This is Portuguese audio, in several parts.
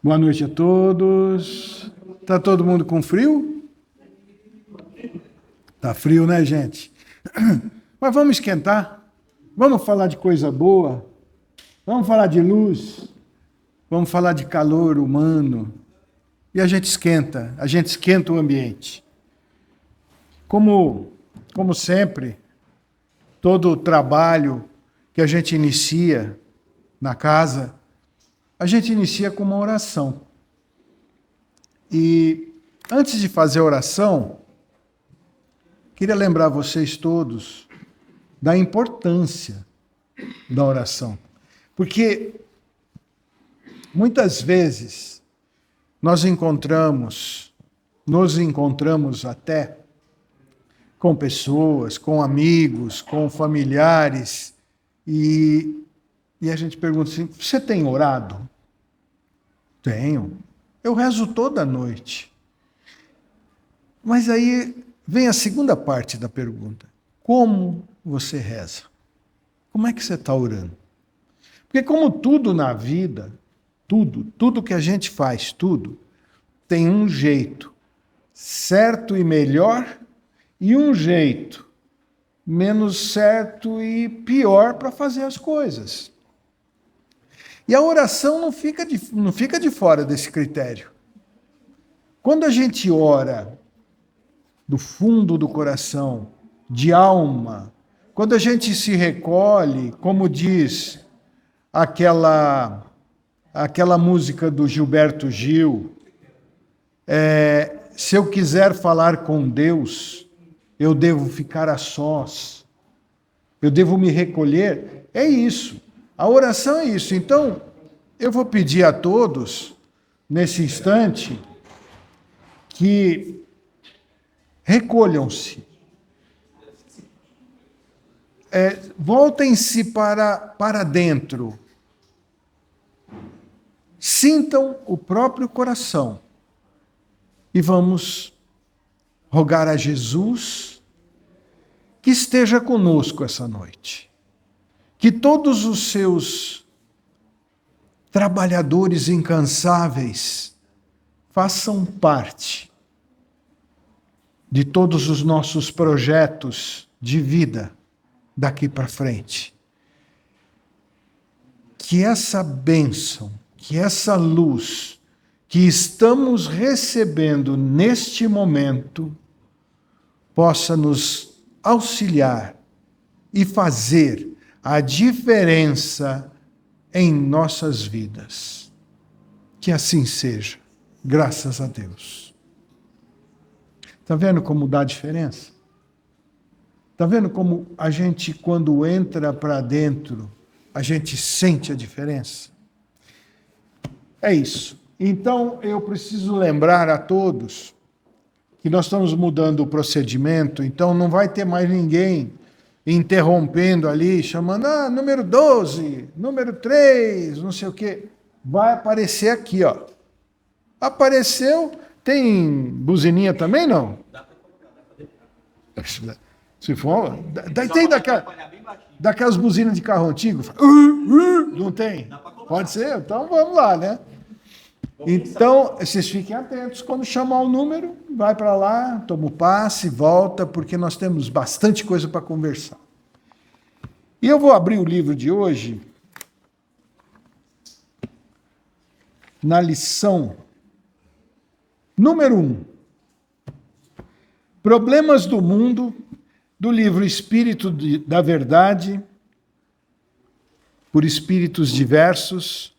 Boa noite a todos. Tá todo mundo com frio? Tá frio, né, gente? Mas vamos esquentar. Vamos falar de coisa boa. Vamos falar de luz. Vamos falar de calor humano. E a gente esquenta o ambiente. Como sempre, todo o trabalho que a gente inicia na casa, a gente inicia com uma oração. E antes de fazer a oração, queria lembrar vocês todos da importância da oração. Porque muitas vezes nos encontramos até com pessoas, com amigos, com familiares, e a gente pergunta assim: você tem orado? Tenho. Eu rezo toda noite. Mas aí vem a segunda parte da pergunta. Como você reza? Como é que você está orando? Porque como tudo na vida, tudo que a gente faz, tudo, tem um jeito certo e melhor e um jeito menos certo e pior para fazer as coisas. E a oração não fica de fora desse critério. Quando a gente ora do fundo do coração, de alma, quando a gente se recolhe, como diz aquela música do Gilberto Gil, se eu quiser falar com Deus, eu devo ficar a sós, eu devo me recolher. É isso. A oração é isso. Então, eu vou pedir a todos, nesse instante, que recolham-se. Voltem-se para dentro. Sintam o próprio coração. E vamos rogar a Jesus que esteja conosco essa noite. Que todos os seus trabalhadores incansáveis façam parte de todos os nossos projetos de vida daqui para frente. Que essa bênção, que essa luz que estamos recebendo neste momento possa nos auxiliar e fazer a diferença em nossas vidas. Que assim seja, graças a Deus. Está vendo como dá diferença? Está vendo como a gente, quando entra para dentro, a gente sente a diferença? É isso. Então, eu preciso lembrar a todos que nós estamos mudando o procedimento, então não vai ter mais ninguém interrompendo ali, chamando, número 12, número 3, não sei o quê. Vai aparecer aqui, ó. Apareceu. Tem buzininha também, não? Se for, tem daquelas buzinas de carro antigo? Não tem? Pode ser? Então vamos lá, né? Então, vocês fiquem atentos. Quando chamar o número, vai para lá, toma o passe, volta, porque nós temos bastante coisa para conversar. E eu vou abrir o livro de hoje na lição número 1. Problemas do Mundo, do livro Espírito da Verdade, por Espíritos Diversos,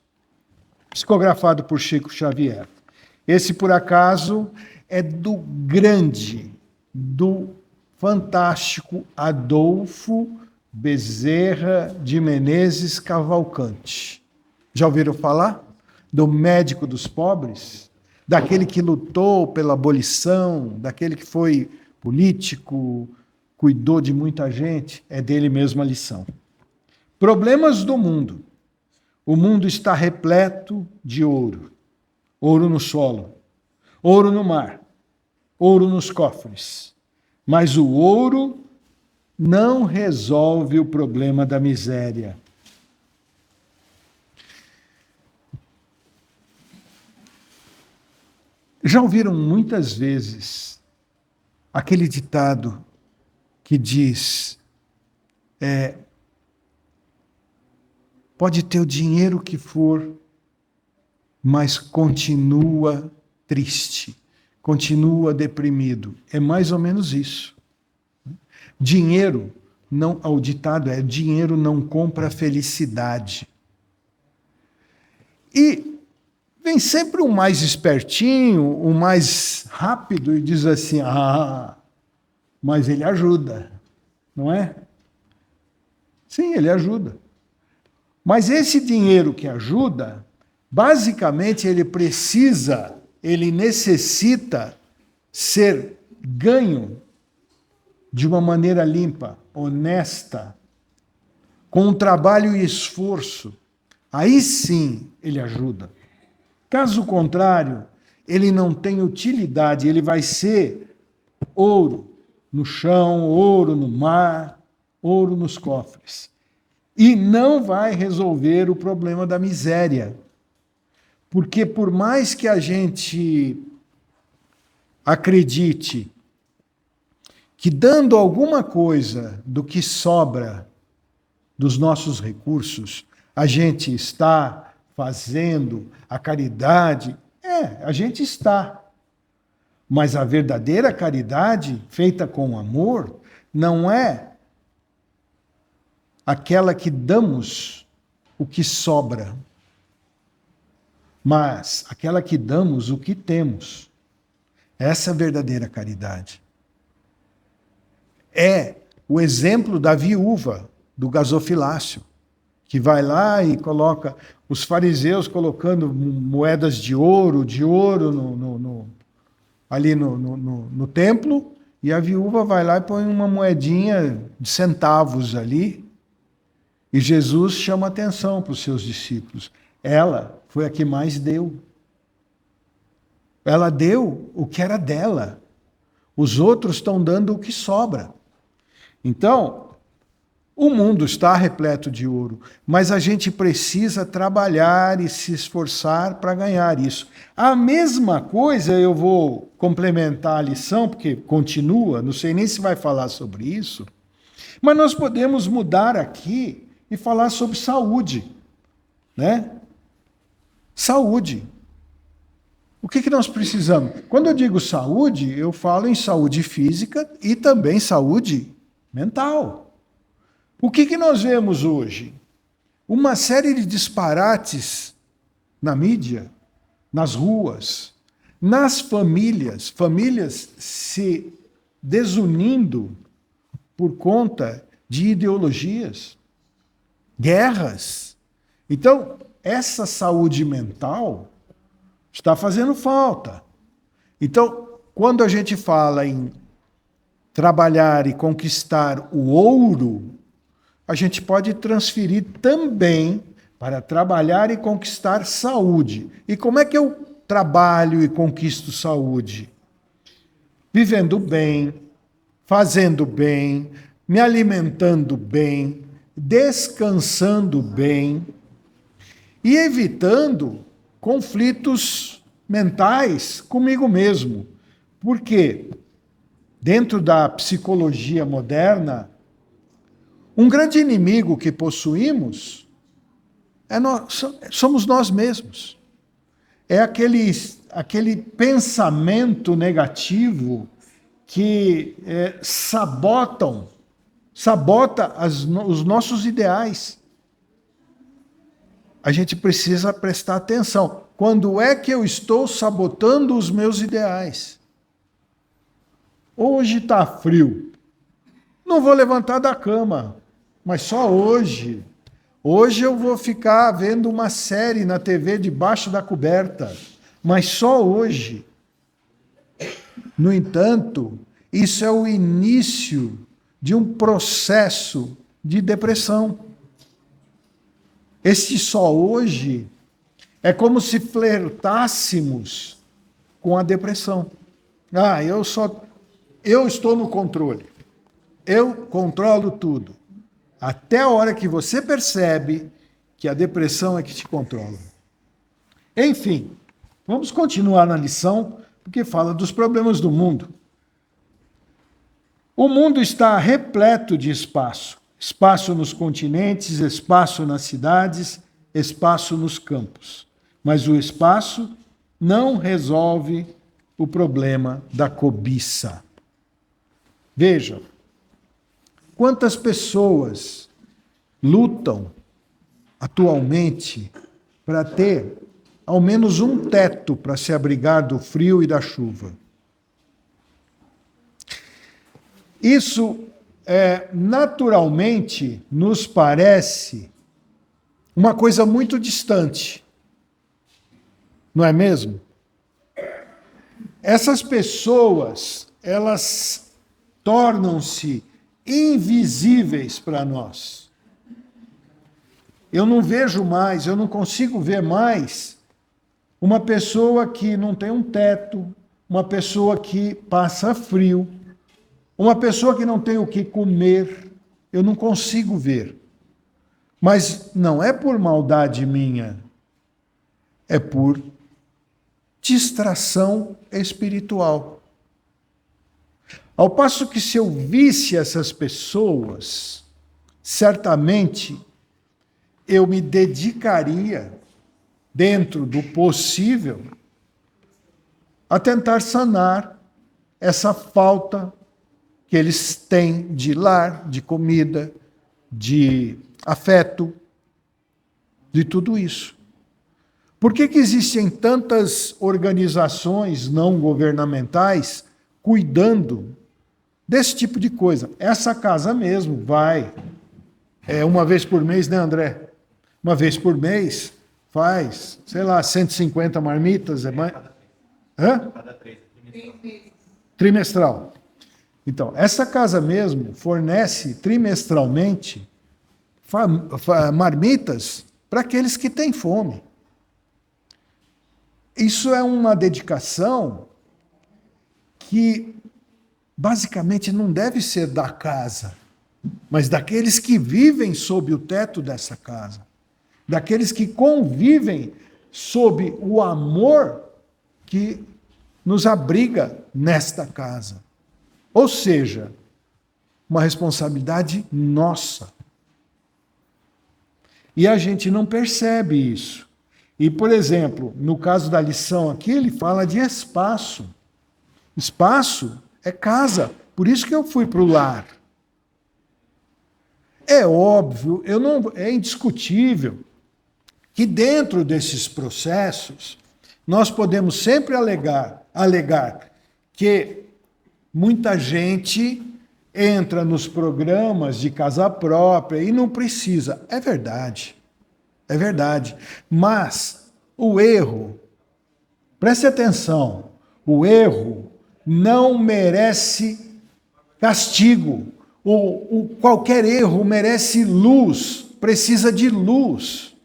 psicografado por Chico Xavier. Esse, por acaso, é do fantástico Adolfo Bezerra de Menezes Cavalcante. Já ouviram falar? Do médico dos pobres? Daquele que lutou pela abolição, daquele que foi político, cuidou de muita gente? É dele mesmo a lição. Problemas do mundo. O mundo está repleto de ouro. Ouro no solo, ouro no mar, ouro nos cofres. Mas o ouro não resolve o problema da miséria. Já ouviram muitas vezes aquele ditado que diz: pode ter o dinheiro que for, mas continua triste, continua deprimido. É mais ou menos isso. Dinheiro, não, o ditado é: dinheiro não compra felicidade. E vem sempre o mais espertinho, o mais rápido e diz assim: mas ele ajuda, não é? Sim, ele ajuda. Mas esse dinheiro que ajuda, basicamente ele necessita ser ganho de uma maneira limpa, honesta, com um trabalho e esforço. Aí sim ele ajuda. Caso contrário, ele não tem utilidade, ele vai ser ouro no chão, ouro no mar, ouro nos cofres. E não vai resolver o problema da miséria. Porque por mais que a gente acredite que dando alguma coisa do que sobra dos nossos recursos, a gente está fazendo a caridade, a gente está. Mas a verdadeira caridade, feita com amor, não é aquela que damos o que sobra, mas aquela que damos o que temos. Essa é a verdadeira caridade. É o exemplo da viúva do gasofilácio, que vai lá e coloca, os fariseus colocando moedas de ouro ali no templo, e a viúva vai lá e põe uma moedinha de centavos ali, e Jesus chama atenção para os seus discípulos. Ela foi a que mais deu. Ela deu o que era dela. Os outros estão dando o que sobra. Então, o mundo está repleto de ouro, mas a gente precisa trabalhar e se esforçar para ganhar isso. A mesma coisa, eu vou complementar a lição, porque continua, não sei nem se vai falar sobre isso, mas nós podemos mudar aqui e falar sobre saúde, né? Saúde. O que nós precisamos? Quando eu digo saúde, eu falo em saúde física e também saúde mental. O que nós vemos hoje? Uma série de disparates na mídia, nas ruas, nas famílias, famílias se desunindo por conta de ideologias, guerras. Então, essa saúde mental está fazendo falta. Então, quando a gente fala em trabalhar e conquistar o ouro, a gente pode transferir também para trabalhar e conquistar saúde. E como é que eu trabalho e conquisto saúde? Vivendo bem, fazendo bem, me alimentando bem, descansando bem e evitando conflitos mentais comigo mesmo. Por quê? Dentro da psicologia moderna, um grande inimigo que possuímos somos nós mesmos. É aquele pensamento negativo que sabota os nossos ideais. A gente precisa prestar atenção. Quando é que eu estou sabotando os meus ideais? Hoje está frio. Não vou levantar da cama, mas só hoje. Hoje eu vou ficar vendo uma série na TV debaixo da coberta, mas só hoje. No entanto, isso é o início de um processo de depressão. Esse só hoje é como se flertássemos com a depressão. Eu estou no controle. Eu controlo tudo. Até a hora que você percebe que a depressão é que te controla. Enfim, vamos continuar na lição, porque fala dos problemas do mundo. O mundo está repleto de espaço. Espaço nos continentes, espaço nas cidades, espaço nos campos. Mas o espaço não resolve o problema da cobiça. Veja, quantas pessoas lutam atualmente para ter ao menos um teto para se abrigar do frio e da chuva. Isso naturalmente nos parece uma coisa muito distante, não é mesmo? Essas pessoas, elas tornam-se invisíveis para nós. Eu não vejo mais, eu não consigo ver mais uma pessoa que não tem um teto, uma pessoa que passa frio, uma pessoa que não tem o que comer, eu não consigo ver. Mas não é por maldade minha, é por distração espiritual. Ao passo que se eu visse essas pessoas, certamente eu me dedicaria, dentro do possível, a tentar sanar essa falta que eles têm de lar, de comida, de afeto, de tudo isso. Por que existem tantas organizações não governamentais cuidando desse tipo de coisa? Essa casa mesmo vai, uma vez por mês, né, André? Uma vez por mês faz, sei lá, 150 marmitas. Cada 3 trimestral. Então, essa casa mesmo fornece trimestralmente marmitas para aqueles que têm fome. Isso é uma dedicação que basicamente não deve ser da casa, mas daqueles que vivem sob o teto dessa casa, daqueles que convivem sob o amor que nos abriga nesta casa. Ou seja, uma responsabilidade nossa. E a gente não percebe isso. E, por exemplo, no caso da lição aqui, ele fala de espaço. Espaço é casa. Por isso que eu fui para o lar. É óbvio, é indiscutível que dentro desses processos nós podemos sempre alegar que muita gente entra nos programas de casa própria e não precisa. É verdade. É verdade. Mas o erro, preste atenção, o erro não merece castigo. Qualquer erro merece luz, precisa de luz,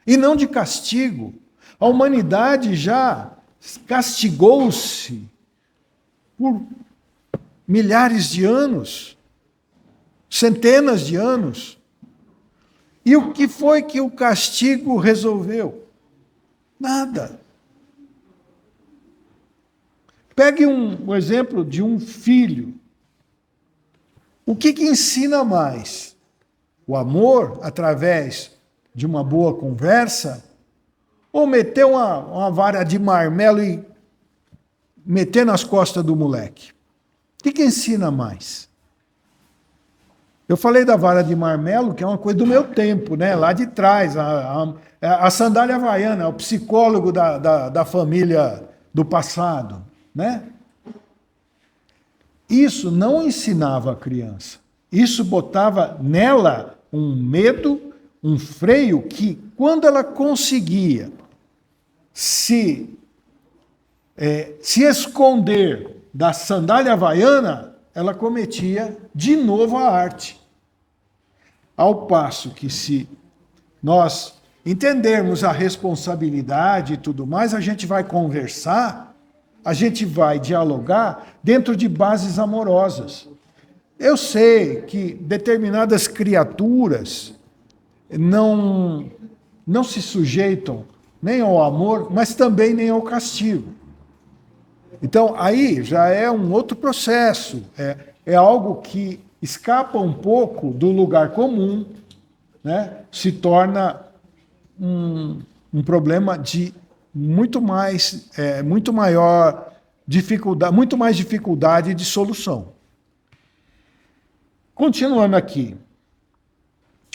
e não de castigo. A humanidade já castigou-se por milhares de anos, centenas de anos. E o que foi que o castigo resolveu? Nada. Pegue um exemplo de um filho. O que ensina mais? O amor, através de uma boa conversa? Ou meter uma vara de marmelo e meter nas costas do moleque? O que ensina mais? Eu falei da vara de marmelo, que é uma coisa do meu tempo, né? Lá de trás, a sandália havaiana, o psicólogo da família do passado, né? Isso não ensinava a criança. Isso botava nela um medo, um freio que, quando ela conseguia se esconder da sandália havaiana, ela cometia de novo a arte. Ao passo que, se nós entendermos a responsabilidade e tudo mais, a gente vai conversar, a gente vai dialogar dentro de bases amorosas. Eu sei que determinadas criaturas não se sujeitam nem ao amor, mas também nem ao castigo. Então, aí já é um outro processo, é algo que escapa um pouco do lugar comum, né? Se torna um problema de muito maior dificuldade, muito mais dificuldade de solução. Continuando aqui.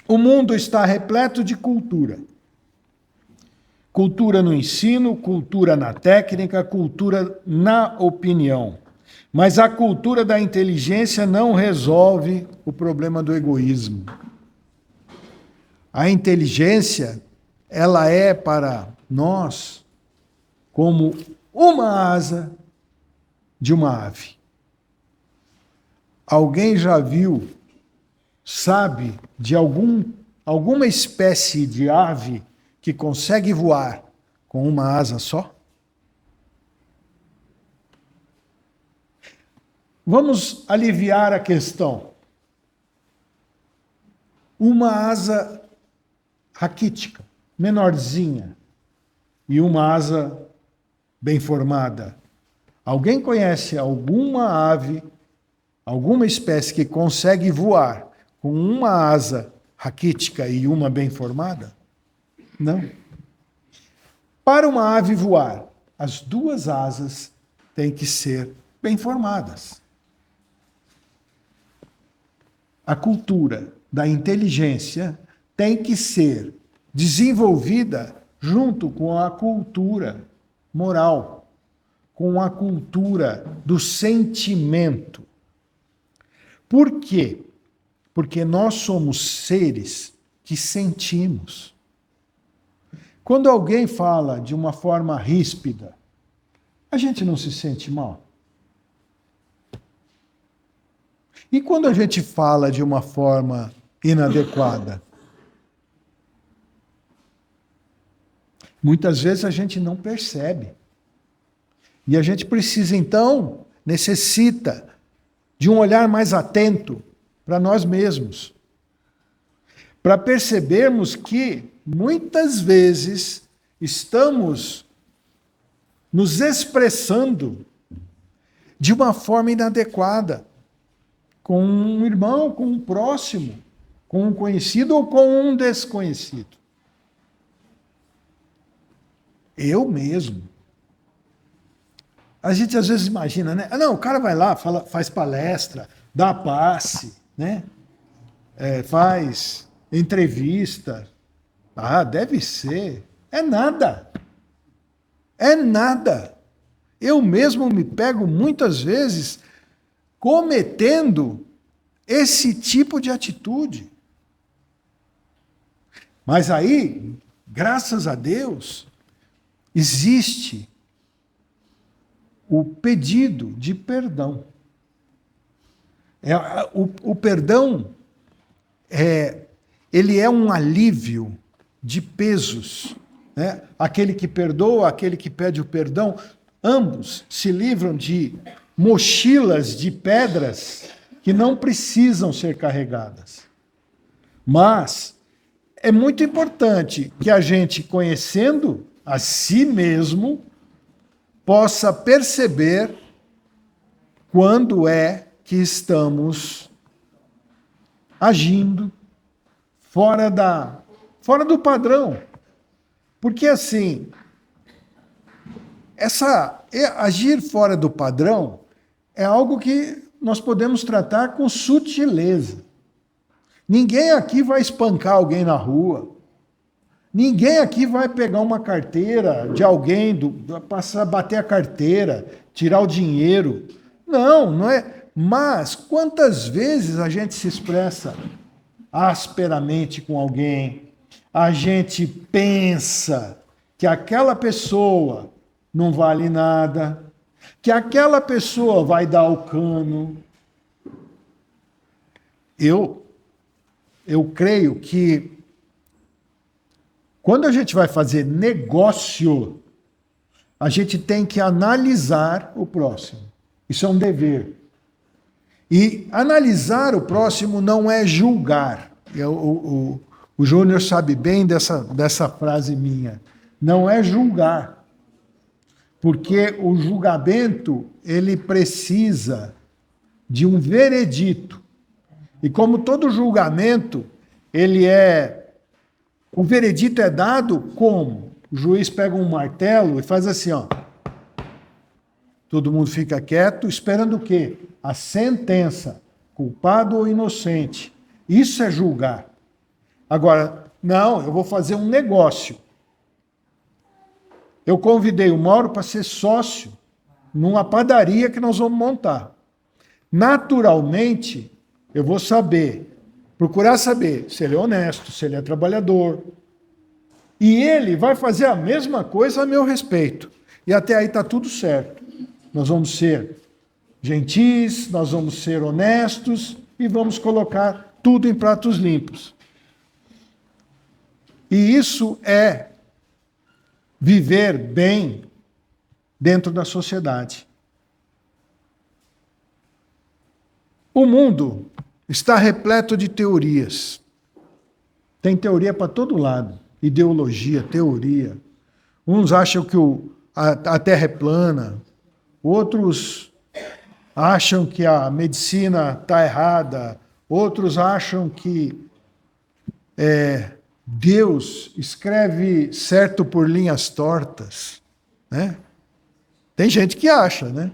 O mundo está repleto de cultura. Cultura no ensino, cultura na técnica, cultura na opinião. Mas a cultura da inteligência não resolve o problema do egoísmo. A inteligência, ela é para nós como uma asa de uma ave. Alguém já viu, sabe, de alguma espécie de ave que consegue voar com uma asa só? Vamos aliviar a questão. Uma asa raquítica, menorzinha, e uma asa bem formada. Alguém conhece alguma ave, alguma espécie que consegue voar com uma asa raquítica e uma bem formada? Não. Para uma ave voar, as duas asas têm que ser bem formadas. A cultura da inteligência tem que ser desenvolvida junto com a cultura moral, com a cultura do sentimento. Por quê? Porque nós somos seres que sentimos. Quando alguém fala de uma forma ríspida, a gente não se sente mal. E quando a gente fala de uma forma inadequada? Muitas vezes a gente não percebe. E a gente precisa, então, necessita de um olhar mais atento para nós mesmos. Para percebermos que, muitas vezes, estamos nos expressando de uma forma inadequada, com um irmão, com um próximo, com um conhecido ou com um desconhecido. Eu mesmo. A gente às vezes imagina, né? Não, o cara vai lá, faz palestra, dá passe, né? Faz entrevista. Ah, deve ser. É nada. É nada. Eu mesmo me pego muitas vezes cometendo esse tipo de atitude. Mas aí, graças a Deus, existe o pedido de perdão. O perdão, ele é um alívio de pesos. Né? Aquele que perdoa, aquele que pede o perdão, ambos se livram de mochilas de pedras que não precisam ser carregadas. Mas é muito importante que a gente, conhecendo a si mesmo, possa perceber quando é que estamos agindo fora do padrão. Porque assim, agir fora do padrão é algo que nós podemos tratar com sutileza. Ninguém aqui vai espancar alguém na rua. Ninguém aqui vai pegar uma carteira de alguém, bater a carteira, tirar o dinheiro. Não, não é. Mas quantas vezes a gente se expressa asperamente com alguém, a gente pensa que aquela pessoa não vale nada, que aquela pessoa vai dar o cano. Eu creio que quando a gente vai fazer negócio, a gente tem que analisar o próximo. Isso é um dever. E analisar o próximo não é julgar. O Júnior sabe bem dessa frase minha. Não é julgar. Porque o julgamento, ele precisa de um veredito. E como todo julgamento, o veredito é dado como? O juiz pega um martelo e faz assim, ó. Todo mundo fica quieto, esperando o quê? A sentença, culpado ou inocente. Isso é julgar. Agora, não, eu vou fazer um negócio. Eu convidei o Mauro para ser sócio numa padaria que nós vamos montar. Naturalmente, eu vou procurar saber se ele é honesto, se ele é trabalhador. E ele vai fazer a mesma coisa a meu respeito. E até aí está tudo certo. Nós vamos ser gentis, nós vamos ser honestos e vamos colocar tudo em pratos limpos. E isso é viver bem dentro da sociedade. O mundo está repleto de teorias. Tem teoria para todo lado. Ideologia, teoria. Uns acham que a Terra é plana. Outros acham que a medicina está errada. Outros acham que Deus escreve certo por linhas tortas. Né? Tem gente que acha, né?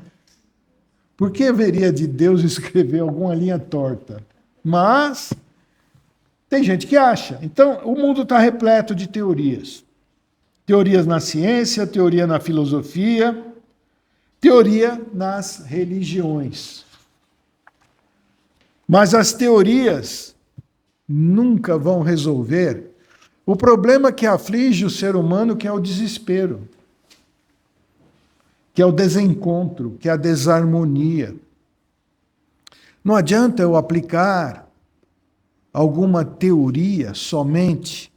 Por que haveria de Deus escrever alguma linha torta? Mas tem gente que acha. Então, o mundo está repleto de teorias. Teorias na ciência, teoria na filosofia, teoria nas religiões. Mas as teorias nunca vão resolver o problema que aflige o ser humano, que é o desespero, que é o desencontro, que é a desarmonia. Não adianta eu aplicar alguma teoria somente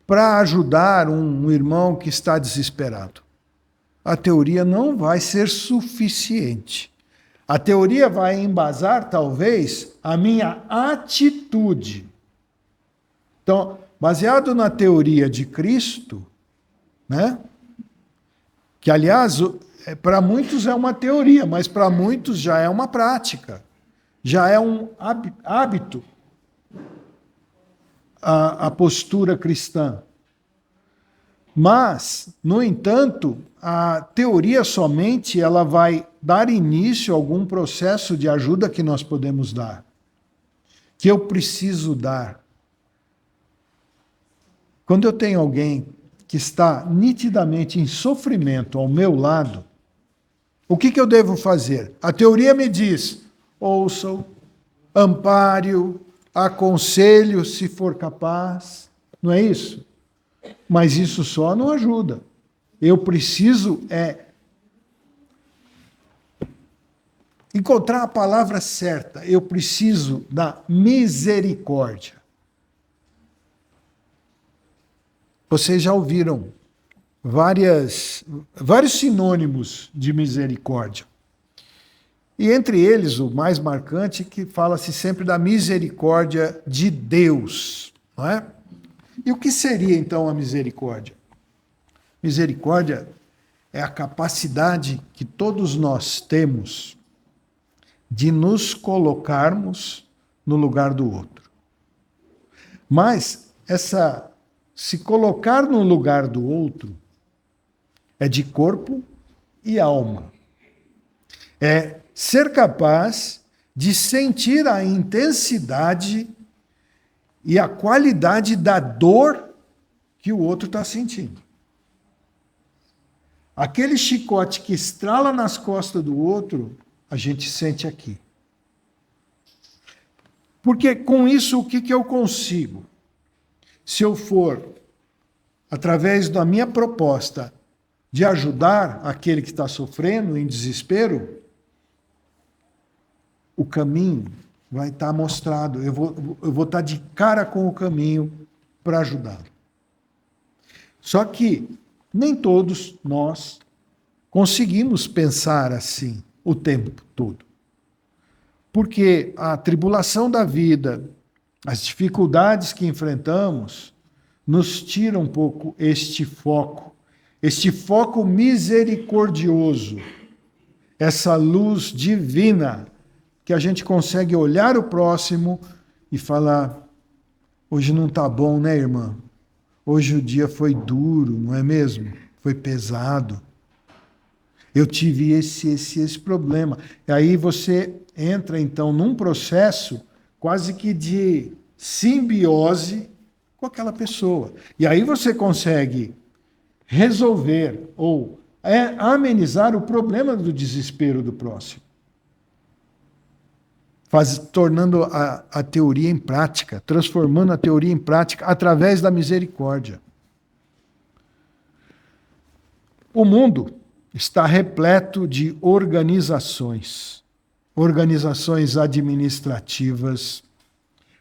para ajudar um irmão que está desesperado. A teoria não vai ser suficiente. A teoria vai embasar, talvez, a minha atitude. Então, baseado na teoria de Cristo, né? Que, aliás, para muitos é uma teoria, mas para muitos já é uma prática, já é um hábito, a postura cristã. Mas, no entanto, a teoria somente ela vai dar início a algum processo de ajuda que nós podemos dar, que eu preciso dar. Quando eu tenho alguém que está nitidamente em sofrimento ao meu lado, o que eu devo fazer? A teoria me diz, ouça-o, ampare-o, aconselhe-o se for capaz. Não é isso? Mas isso só não ajuda. Eu preciso encontrar a palavra certa. Eu preciso da misericórdia. Vocês já ouviram vários sinônimos de misericórdia. E entre eles, o mais marcante, que fala-se sempre da misericórdia de Deus. Não é? E o que seria, então, a misericórdia? Misericórdia é a capacidade que todos nós temos de nos colocarmos no lugar do outro. Mas se colocar no lugar do outro é de corpo e alma. É ser capaz de sentir a intensidade e a qualidade da dor que o outro está sentindo. Aquele chicote que estrala nas costas do outro, a gente sente aqui. Porque com isso, o que eu consigo? Se eu for, através da minha proposta, de ajudar aquele que está sofrendo em desespero, o caminho vai estar mostrado. Eu vou estar de cara com o caminho para ajudá-lo. Só que nem todos nós conseguimos pensar assim o tempo todo. Porque a tribulação da vida, as dificuldades que enfrentamos, nos tira um pouco este foco este foco misericordioso, essa luz divina, que a gente consegue olhar o próximo e falar: hoje não está bom, né, irmã? Hoje o dia foi duro, não é mesmo? Foi pesado. Eu tive esse problema. E aí você entra, então, num processo quase que de simbiose com aquela pessoa. E aí você consegue resolver ou amenizar o problema do desespero do próximo. Tornando a teoria em prática, transformando a teoria em prática através da misericórdia. O mundo está repleto de organizações administrativas,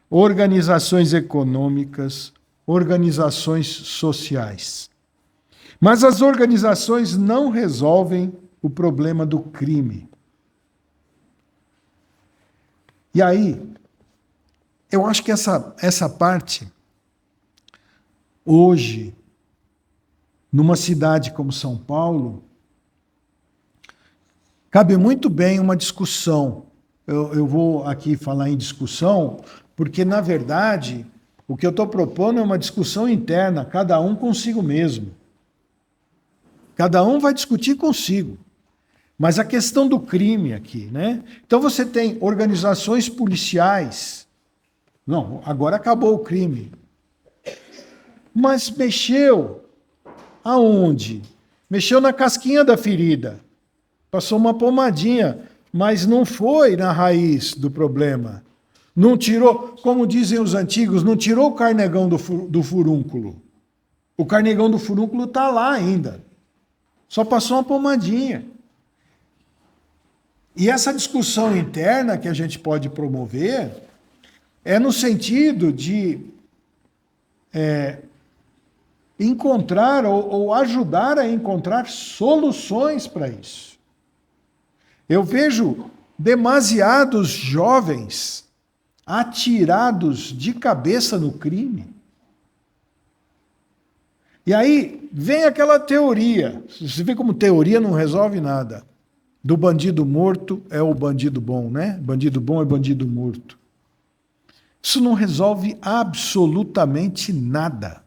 organizações econômicas, organizações sociais. Mas as organizações não resolvem o problema do crime. E aí, eu acho que essa parte, hoje, numa cidade como São Paulo, cabe muito bem uma discussão. Eu vou aqui falar em discussão, porque, na verdade, o que eu estou propondo é uma discussão interna, cada um consigo mesmo. Cada um vai discutir consigo. Mas a questão do crime aqui, né? Então você tem organizações policiais. Não, agora acabou o crime. Mas mexeu aonde? Mexeu na casquinha da ferida. Passou uma pomadinha, mas não foi na raiz do problema. Não tirou, como dizem os antigos, não tirou o carnegão do furúnculo. O carnegão do furúnculo está lá ainda. Só passou uma pomadinha. E essa discussão interna que a gente pode promover é no sentido de encontrar ou ajudar a encontrar soluções para isso. Eu vejo demasiados jovens atirados de cabeça no crime. E aí vem aquela teoria, você vê como teoria não resolve nada. Do bandido morto é o bandido bom, né? Bandido bom é bandido morto. Isso não resolve absolutamente nada.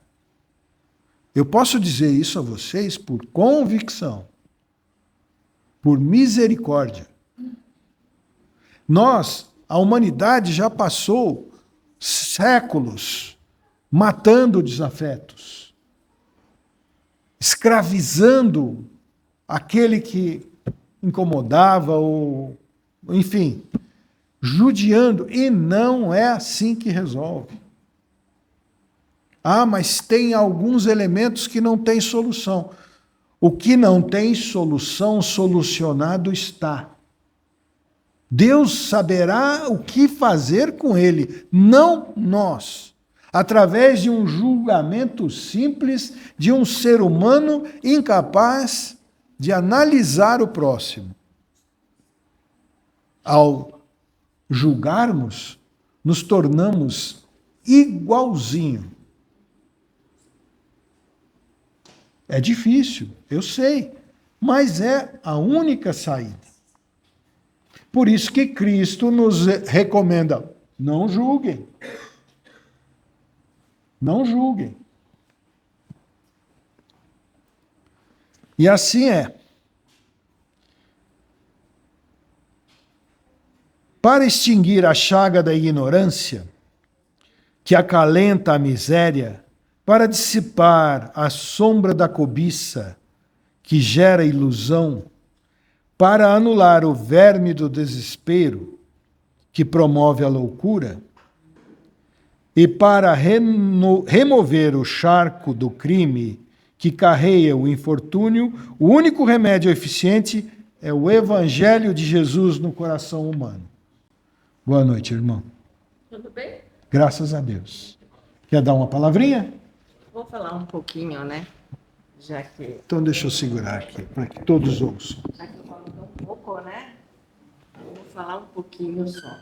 Eu posso dizer isso a vocês por convicção, por misericórdia. A humanidade já passou séculos matando desafetos, escravizando aquele que incomodava, ou, enfim, judiando, e não é assim que resolve. Mas tem alguns elementos que não têm solução. O que não tem solução, solucionado está. Deus saberá o que fazer com ele, não nós. Através de um julgamento simples de um ser humano incapaz de analisar o próximo. Ao julgarmos, nos tornamos igualzinho. É difícil, eu sei, mas é a única saída. Por isso que Cristo nos recomenda: não julguem. Não julguem. E assim é. Para extinguir a chaga da ignorância, que acalenta a miséria, para dissipar a sombra da cobiça, que gera ilusão, para anular o verme do desespero, que promove a loucura, e para remover o charco do crime, que carreia o infortúnio, o único remédio eficiente é o Evangelho de Jesus no coração humano. Boa noite, irmão. Tudo bem? Graças a Deus. Quer dar uma palavrinha? Vou falar um pouquinho, né? Já que... Então deixa eu segurar aqui, para que todos ouçam. Já que eu falo tão pouco, né? Eu vou falar um pouquinho só.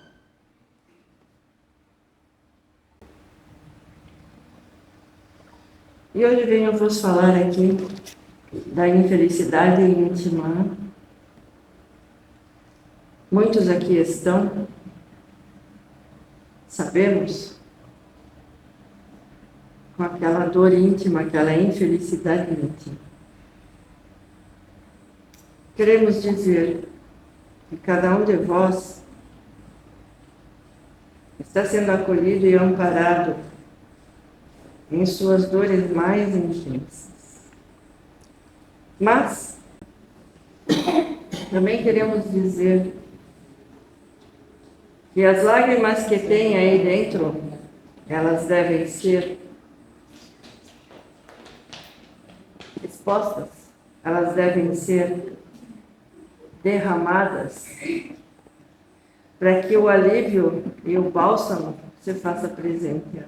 E hoje venho vos falar aqui da infelicidade íntima. Muitos aqui estão, sabemos, com aquela dor íntima, aquela infelicidade íntima. Queremos dizer que cada um de vós está sendo acolhido e amparado em suas dores mais intensas. Mas também queremos dizer que as lágrimas que tem aí dentro, elas devem ser expostas, elas devem ser derramadas para que o alívio e o bálsamo se faça presente.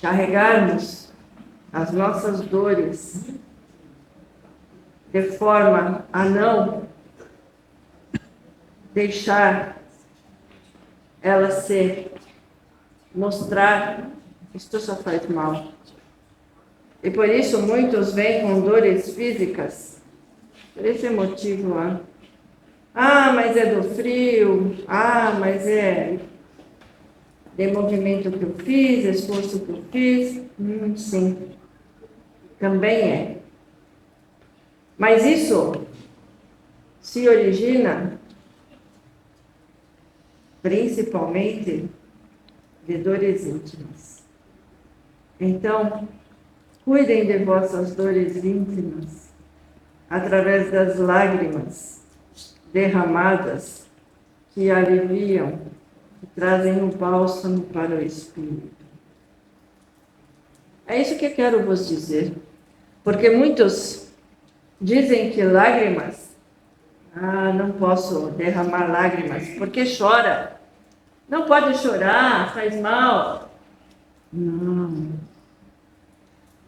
Carregarmos as nossas dores de forma a não deixar ela se mostrar, isto só faz mal. E por isso muitos vêm com dores físicas, por esse motivo. Mas é do frio, mas é de movimento que eu fiz, esforço que eu fiz. Sim, também é. Mas isso se origina principalmente de dores íntimas. Então, cuidem de vossas dores íntimas através das lágrimas derramadas que aliviam, que trazem um bálsamo para o espírito. É isso que eu quero vos dizer, porque muitos dizem que lágrimas, não posso derramar lágrimas, porque chora. Não pode chorar, faz mal. Não.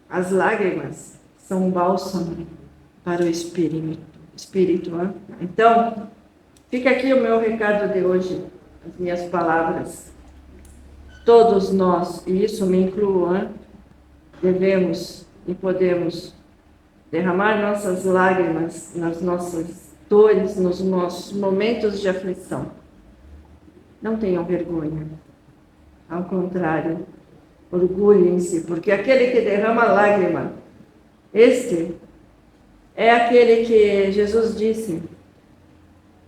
As lágrimas são um bálsamo para o espírito. Então, fica aqui o meu recado de hoje, as minhas palavras. Todos nós, e isso me incluo, devemos e podemos derramar nossas lágrimas nas nossas dores, nos nossos momentos de aflição. Não tenham vergonha. Ao contrário, orgulhem-se, porque aquele que derrama lágrima, este é aquele que Jesus disse: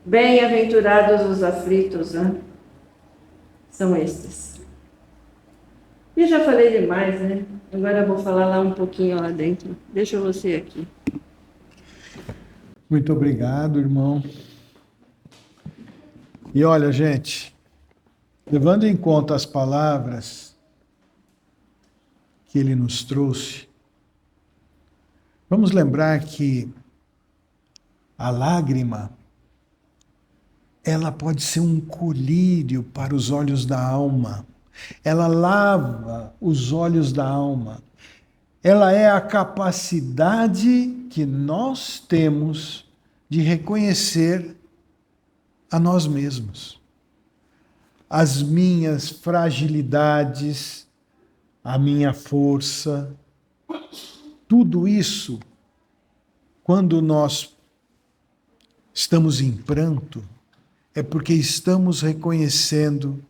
bem-aventurados os aflitos, são estes. E já falei demais, né? Agora eu vou falar lá um pouquinho lá dentro. Deixa você aqui. Muito obrigado, irmão. E olha, gente, levando em conta as palavras que ele nos trouxe, vamos lembrar que a lágrima, ela pode ser um colírio para os olhos da alma. Ela lava os olhos da alma. Ela é a capacidade que nós temos de reconhecer a nós mesmos. As minhas fragilidades, a minha força, tudo isso, quando nós estamos em pranto, é porque estamos reconhecendo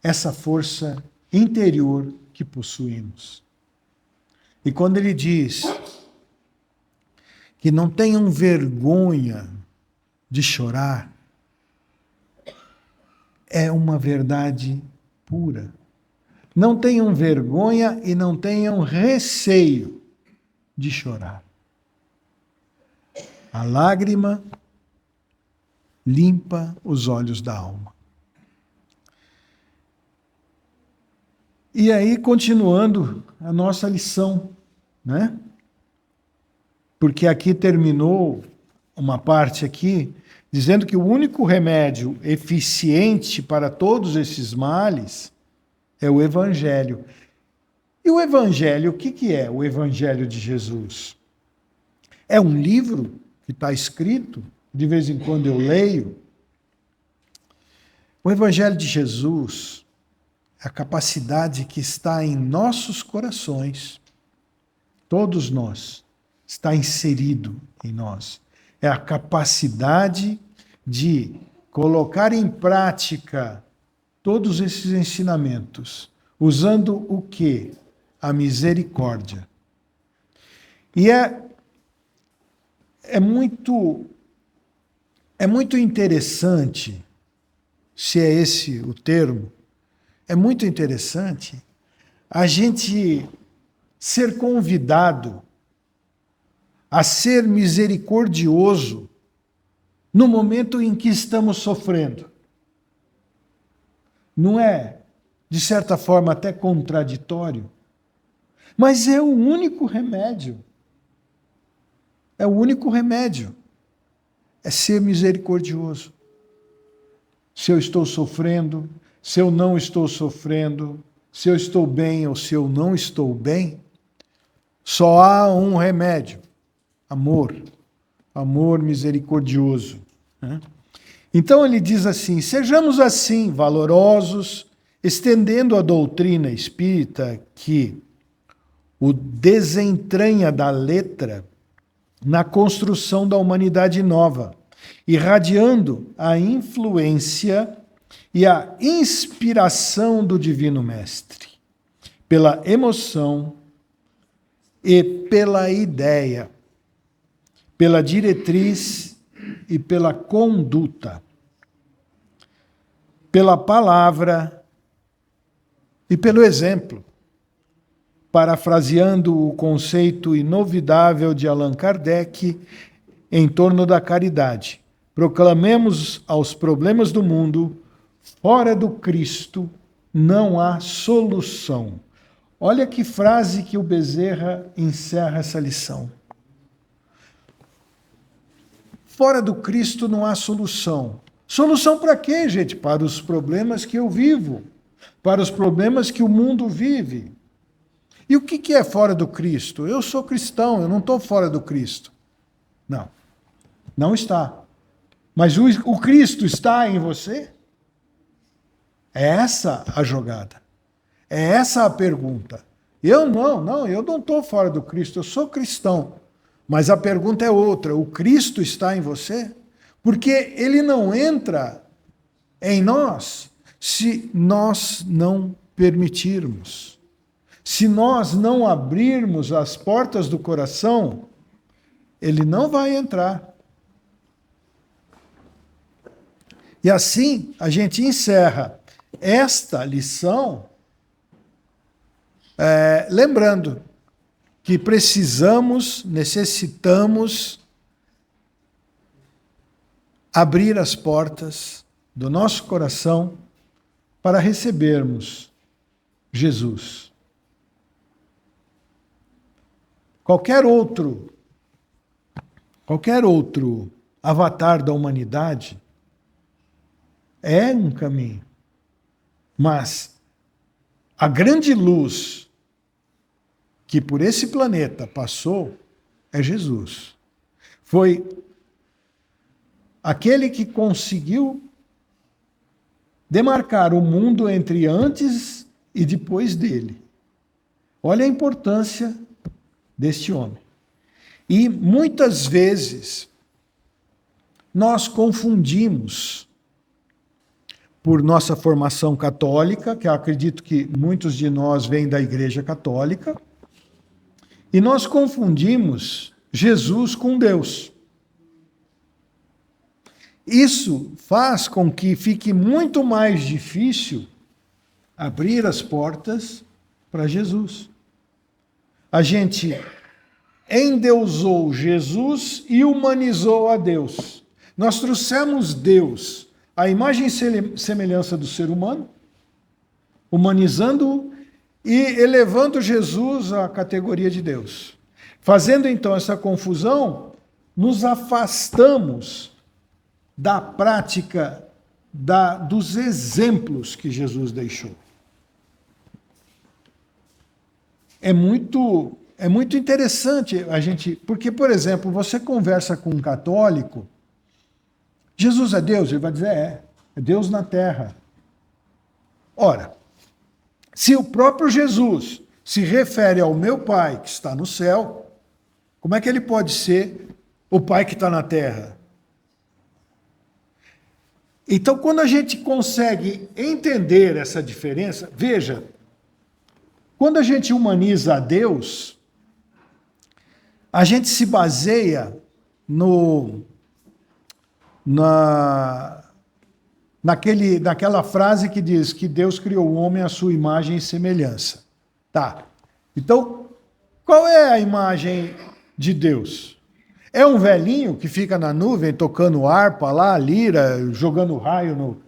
essa força interior que possuímos. E quando ele diz que não tenham vergonha de chorar, é uma verdade pura. Não tenham vergonha e não tenham receio de chorar. A lágrima limpa os olhos da alma. E aí, continuando a nossa lição, né? Porque aqui terminou uma parte aqui, dizendo que o único remédio eficiente para todos esses males é o Evangelho. E o Evangelho, o que é o Evangelho de Jesus? É um livro que está escrito, de vez em quando eu leio. O Evangelho de Jesus, a capacidade que está em nossos corações, todos nós, está inserido em nós. É a capacidade de colocar em prática todos esses ensinamentos, usando o quê? A misericórdia. E é muito interessante, se é esse o termo, é muito interessante a gente ser convidado a ser misericordioso no momento em que estamos sofrendo. Não é, de certa forma, até contraditório, mas é o único remédio. É o único remédio. É ser misericordioso. Se eu estou sofrendo, se eu não estou sofrendo, se eu estou bem ou se eu não estou bem, só há um remédio: amor. Amor misericordioso. Então ele diz assim: sejamos assim valorosos, estendendo a doutrina espírita que o desentranha da letra na construção da humanidade nova, irradiando a influência e a inspiração do Divino Mestre, pela emoção e pela ideia, pela diretriz e pela conduta, pela palavra e pelo exemplo, parafraseando o conceito inovidável de Allan Kardec em torno da caridade. Proclamemos aos problemas do mundo: fora do Cristo não há solução. Olha que frase que o Bezerra encerra essa lição. Fora do Cristo não há solução. Solução para quê, gente? Para os problemas que eu vivo, para os problemas que o mundo vive. E o que é fora do Cristo? Eu sou cristão, eu não estou fora do Cristo. Não, não está. Mas o Cristo está em você? É essa a jogada. É essa a pergunta. Eu não estou fora do Cristo, eu sou cristão. Mas a pergunta é outra: o Cristo está em você? Porque ele não entra em nós se nós não permitirmos. Se nós não abrirmos as portas do coração, ele não vai entrar. E assim a gente encerra esta lição lembrando que necessitamos abrir as portas do nosso coração para recebermos Jesus. Qualquer outro avatar da humanidade é um caminho. Mas a grande luz que por esse planeta passou é Jesus. Foi aquele que conseguiu demarcar o mundo entre antes e depois dele. Olha a importância deste homem. E muitas vezes nós confundimos, por nossa formação católica, que eu acredito que muitos de nós vêm da Igreja Católica, e nós confundimos Jesus com Deus. Isso faz com que fique muito mais difícil abrir as portas para Jesus. A gente endeusou Jesus e humanizou a Deus. Nós trouxemos Deus à imagem e semelhança do ser humano, humanizando-o e elevando Jesus à categoria de Deus. Fazendo então essa confusão, nos afastamos da prática dos exemplos que Jesus deixou. É muito interessante a gente, porque, por exemplo, você conversa com um católico, Jesus é Deus? Ele vai dizer, é Deus na terra. Ora, Se o próprio Jesus se refere ao meu Pai que está no céu, como é que ele pode ser o Pai que está na terra? Então, quando a gente consegue entender essa diferença, veja, quando a gente humaniza a Deus, a gente se baseia naquela frase que diz que Deus criou o homem à sua imagem e semelhança. Tá. Então, qual é a imagem de Deus? É um velhinho que fica na nuvem tocando harpa lá, lira, jogando raio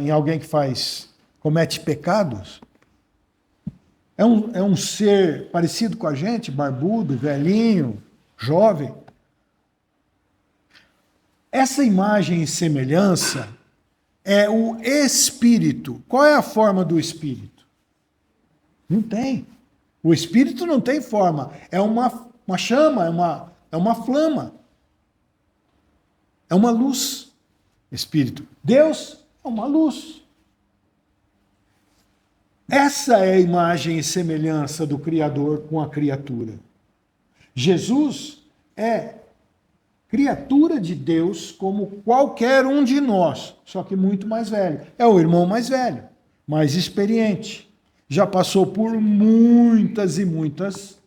em alguém que comete pecados? É um ser parecido com a gente, barbudo, velhinho, jovem? Essa imagem e semelhança é o Espírito. Qual é a forma do Espírito? Não tem. O Espírito não tem forma. É uma chama, é uma flama. É uma luz. Espírito. Deus é uma luz. Essa é a imagem e semelhança do Criador com a criatura. Jesus é criatura de Deus como qualquer um de nós, só que muito mais velho. É o irmão mais velho, mais experiente. Já passou por muitas e muitas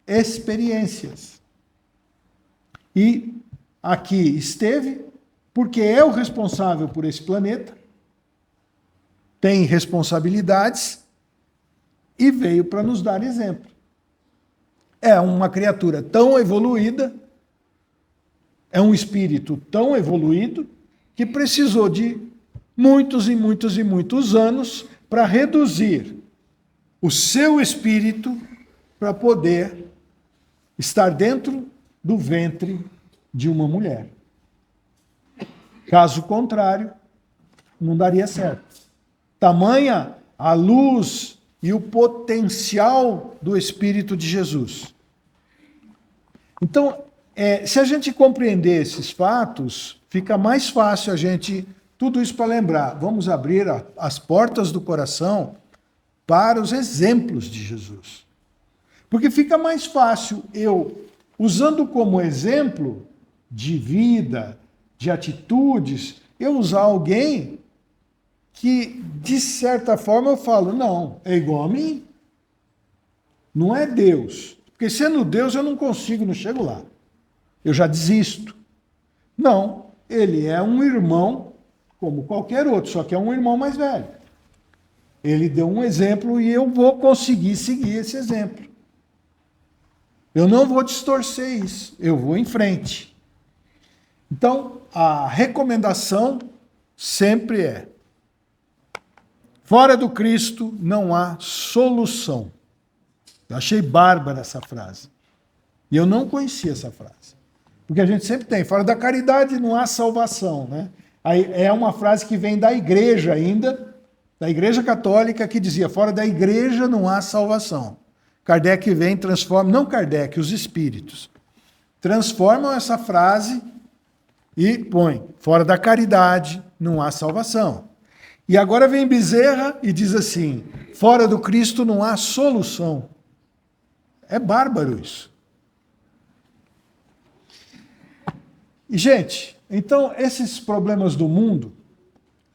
experiências. E aqui esteve, porque é o responsável por esse planeta, tem responsabilidades e veio para nos dar exemplo. É uma criatura tão evoluída, é um espírito tão evoluído, que precisou de muitos e muitos e muitos anos para reduzir o seu espírito para poder estar dentro do ventre de uma mulher. Caso contrário, não daria certo. Tamanha a luz e o potencial do Espírito de Jesus. Então, se a gente compreender esses fatos, fica mais fácil a gente, tudo isso para lembrar. Vamos abrir as portas do coração para os exemplos de Jesus. Porque fica mais fácil eu, usando como exemplo de vida, de atitudes, eu usar alguém que, de certa forma, eu falo, não, é igual a mim. Não é Deus. Porque sendo Deus eu não consigo, não chego lá. Eu já desisto. Não, ele é um irmão como qualquer outro, só que é um irmão mais velho. Ele deu um exemplo e eu vou conseguir seguir esse exemplo. Eu não vou distorcer isso, eu vou em frente. Então, a recomendação sempre é: fora do Cristo não há solução. Eu achei bárbara essa frase. E eu não conhecia essa frase. Porque a gente sempre tem, fora da caridade não há salvação, né? Aí é uma frase que vem da igreja ainda, da Igreja Católica, que dizia, fora da igreja não há salvação. Kardec vem e transforma, não Kardec, os espíritos, transformam essa frase e põe, fora da caridade não há salvação. E agora vem Bezerra e diz assim, fora do Cristo não há solução. É bárbaro isso. E, gente, então esses problemas do mundo,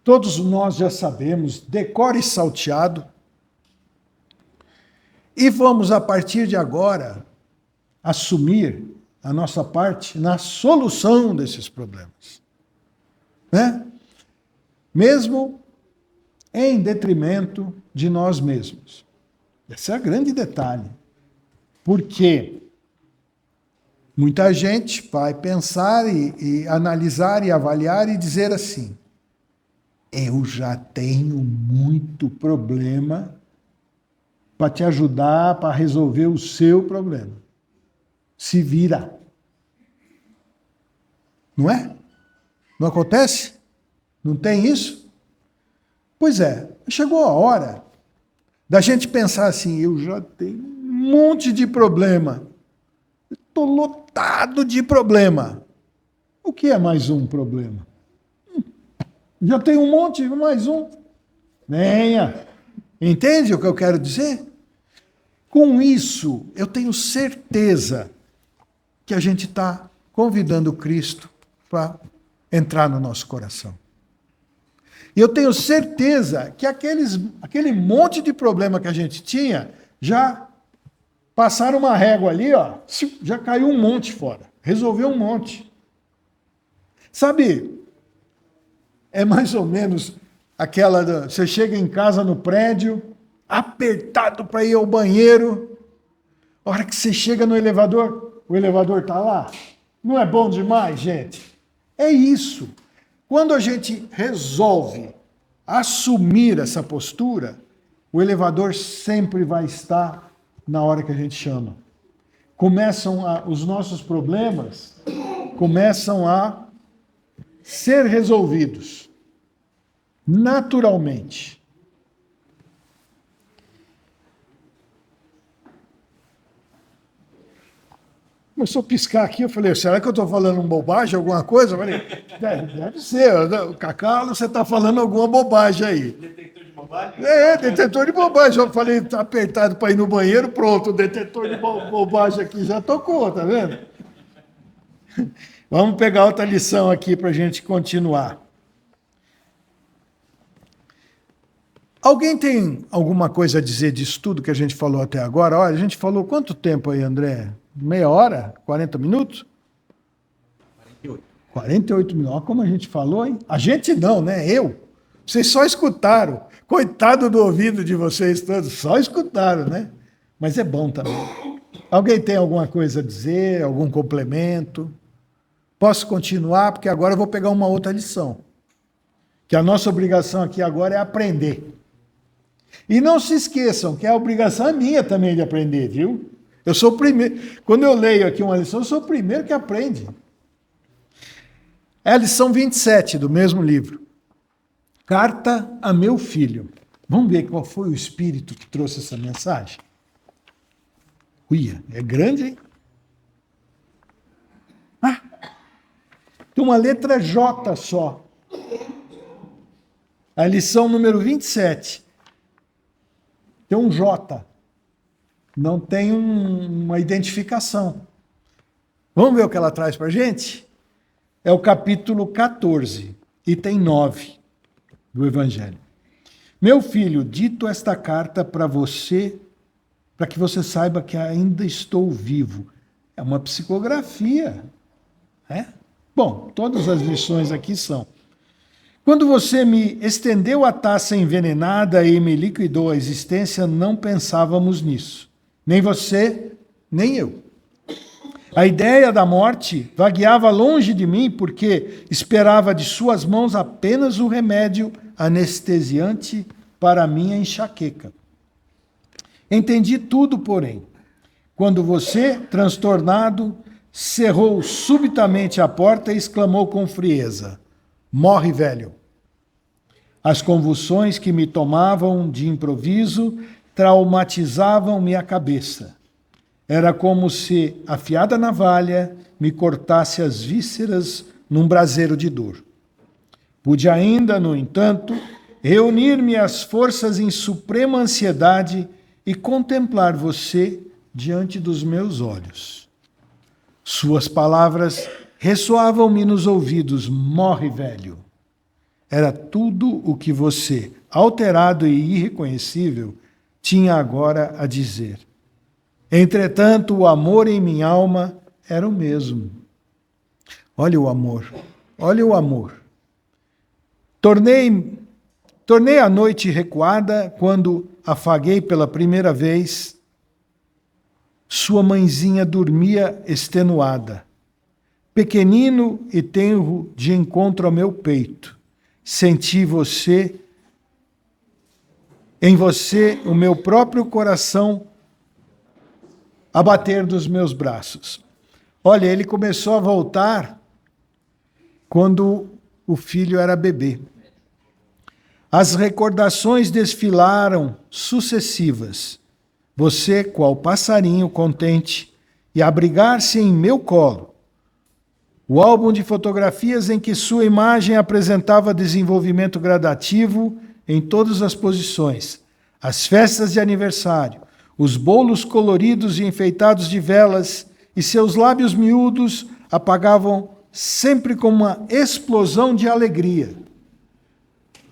todos nós já sabemos, decore e salteado, e vamos, a partir de agora, assumir a nossa parte na solução desses problemas. Né? Mesmo em detrimento de nós mesmos. Esse é o grande detalhe. Porque muita gente vai pensar e analisar e avaliar e dizer assim, eu já tenho muito problema para te ajudar, para resolver o seu problema. Se vira. Não é? Não acontece? Não tem isso? Pois é, chegou a hora da gente pensar assim, eu já tenho um monte de problema. Estou lotado de problema. O que é mais um problema? Já tem um monte, mais um. Venha. Entende o que eu quero dizer? Com isso, eu tenho certeza que a gente está convidando Cristo para entrar no nosso coração. E eu tenho certeza que aquele monte de problema que a gente tinha, já passaram uma régua ali, ó, já caiu um monte fora. Resolveu um monte. Sabe, é mais ou menos aquela... Você chega em casa no prédio, apertado para ir ao banheiro. A hora que você chega no elevador, o elevador está lá. Não é bom demais, gente? É isso. Quando a gente resolve assumir essa postura, o elevador sempre vai estar na hora que a gente chama. Os nossos problemas começam a ser resolvidos naturalmente. Começou a piscar aqui, eu falei, será que eu estou falando bobagem, alguma coisa? Eu falei, deve ser, Cacá, você está falando alguma bobagem aí. Detector de bobagem? Detetor de bobagem. Eu falei, está apertado para ir no banheiro, pronto, o detetor de bobagem aqui já tocou, tá vendo? Vamos pegar outra lição aqui para a gente continuar. Alguém tem alguma coisa a dizer disso tudo que a gente falou até agora? Olha, a gente falou quanto tempo aí, André? Meia hora? 40 minutos? 48. 48 minutos. Olha como a gente falou, hein? A gente não, né? Eu. Vocês só escutaram. Coitado do ouvido de vocês todos. Só escutaram, né? Mas é bom também. Alguém tem alguma coisa a dizer? Algum complemento? Posso continuar? Porque agora eu vou pegar uma outra lição. Que a nossa obrigação aqui agora é aprender. E não se esqueçam que a obrigação é minha também de aprender, viu? Eu sou o primeiro. Quando eu leio aqui uma lição, eu sou o primeiro que aprende. É a lição 27 do mesmo livro. Carta a meu filho. Vamos ver qual foi o espírito que trouxe essa mensagem? Uia, é grande, hein? Tem uma letra J só. A lição número 27. Tem um J. Não tem uma identificação. Vamos ver o que ela traz para a gente? É o capítulo 14, item 9 do Evangelho. Meu filho, dito esta carta para você, para que você saiba que ainda estou vivo. É uma psicografia. Bom, todas as lições aqui são. Quando você me estendeu a taça envenenada e me liquidou a existência, não pensávamos nisso. Nem você, nem eu. A ideia da morte vagueava longe de mim porque esperava de suas mãos apenas o remédio anestesiante para a minha enxaqueca. Entendi tudo, porém, quando você, transtornado, cerrou subitamente a porta e exclamou com frieza: morre, velho. As convulsões que me tomavam de improviso traumatizavam minha cabeça. Era como se afiada navalha me cortasse as vísceras num braseiro de dor. Pude ainda, no entanto, reunir-me às forças em suprema ansiedade e contemplar você diante dos meus olhos. Suas palavras ressoavam-me nos ouvidos: morre, velho. Era tudo o que você, alterado e irreconhecível, tinha agora a dizer. Entretanto, o amor em minha alma era o mesmo. Olha o amor, olha o amor. Tornei a noite recuada quando afaguei pela primeira vez. Sua mãezinha dormia extenuada. Pequenino e tenro de encontro ao meu peito. Senti em você o meu próprio coração a bater dos meus braços. Olha, ele começou a voltar quando o filho era bebê. As recordações desfilaram sucessivas. Você, qual passarinho contente, e abrigar-se em meu colo. O álbum de fotografias em que sua imagem apresentava desenvolvimento gradativo em todas as posições. as festas de aniversário, os bolos coloridos e enfeitados de velas, e seus lábios miúdos apagavam sempre com uma explosão de alegria.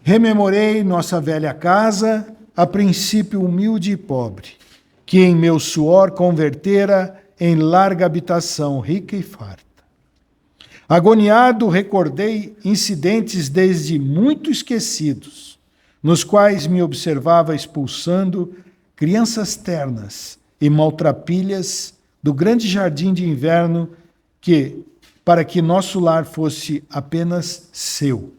Rememorei nossa velha casa, a princípio humilde e pobre, que em meu suor convertera em larga habitação, rica e farta. Agoniado, recordei incidentes desde muito esquecidos, nos quais me observava expulsando crianças ternas e maltrapilhas do grande jardim de inverno para que nosso lar fosse apenas seu.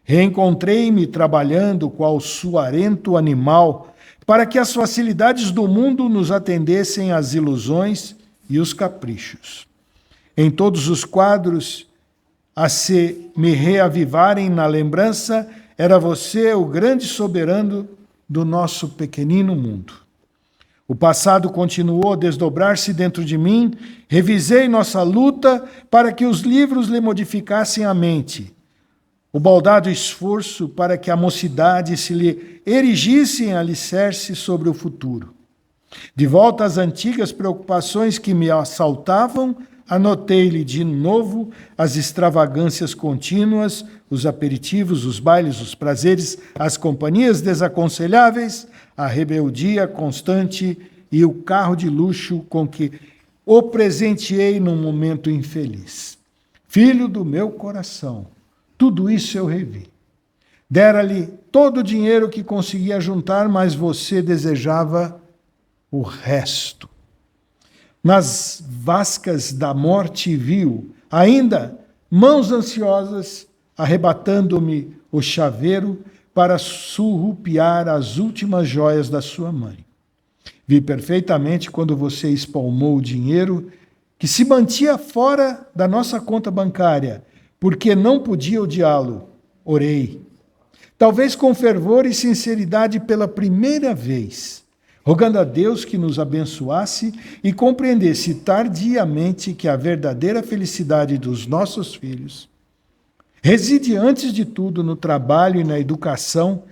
Reencontrei-me trabalhando qual suarento animal para que as facilidades do mundo nos atendessem às ilusões e os caprichos. Em todos os quadros, a se me reavivarem na lembrança, era você o grande soberano do nosso pequenino mundo. O passado continuou a desdobrar-se dentro de mim, revisei nossa luta para que os livros lhe modificassem a mente, o baldado esforço para que a mocidade se lhe erigisse em alicerce sobre o futuro. De volta às antigas preocupações que me assaltavam, anotei-lhe de novo as extravagâncias contínuas, os aperitivos, os bailes, os prazeres, as companhias desaconselháveis, a rebeldia constante e o carro de luxo com que o presenteei num momento infeliz. Filho do meu coração, tudo isso eu revi. Dera-lhe todo o dinheiro que conseguia juntar, mas você desejava o resto. Nas vascas da morte viu, ainda, mãos ansiosas, arrebatando-me o chaveiro para surrupiar as últimas joias da sua mãe. Vi perfeitamente quando você espalmou o dinheiro que se mantinha fora da nossa conta bancária, porque não podia odiá-lo. Orei, talvez com fervor e sinceridade pela primeira vez, rogando a Deus que nos abençoasse e compreendesse tardiamente que a verdadeira felicidade dos nossos filhos reside antes de tudo no trabalho e na educação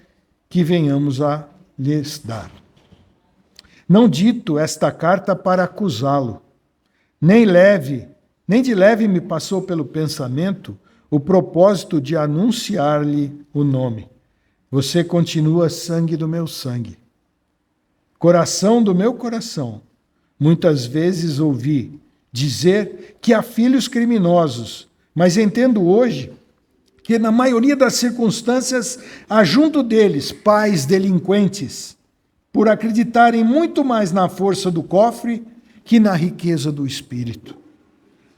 que venhamos a lhes dar. Não dito esta carta para acusá-lo, nem de leve me passou pelo pensamento o propósito de anunciar-lhe o nome. Você continua sangue do meu sangue, coração do meu coração. Muitas vezes ouvi dizer que há filhos criminosos, mas entendo hoje que na maioria das circunstâncias há junto deles pais delinquentes, por acreditarem muito mais na força do cofre que na riqueza do espírito,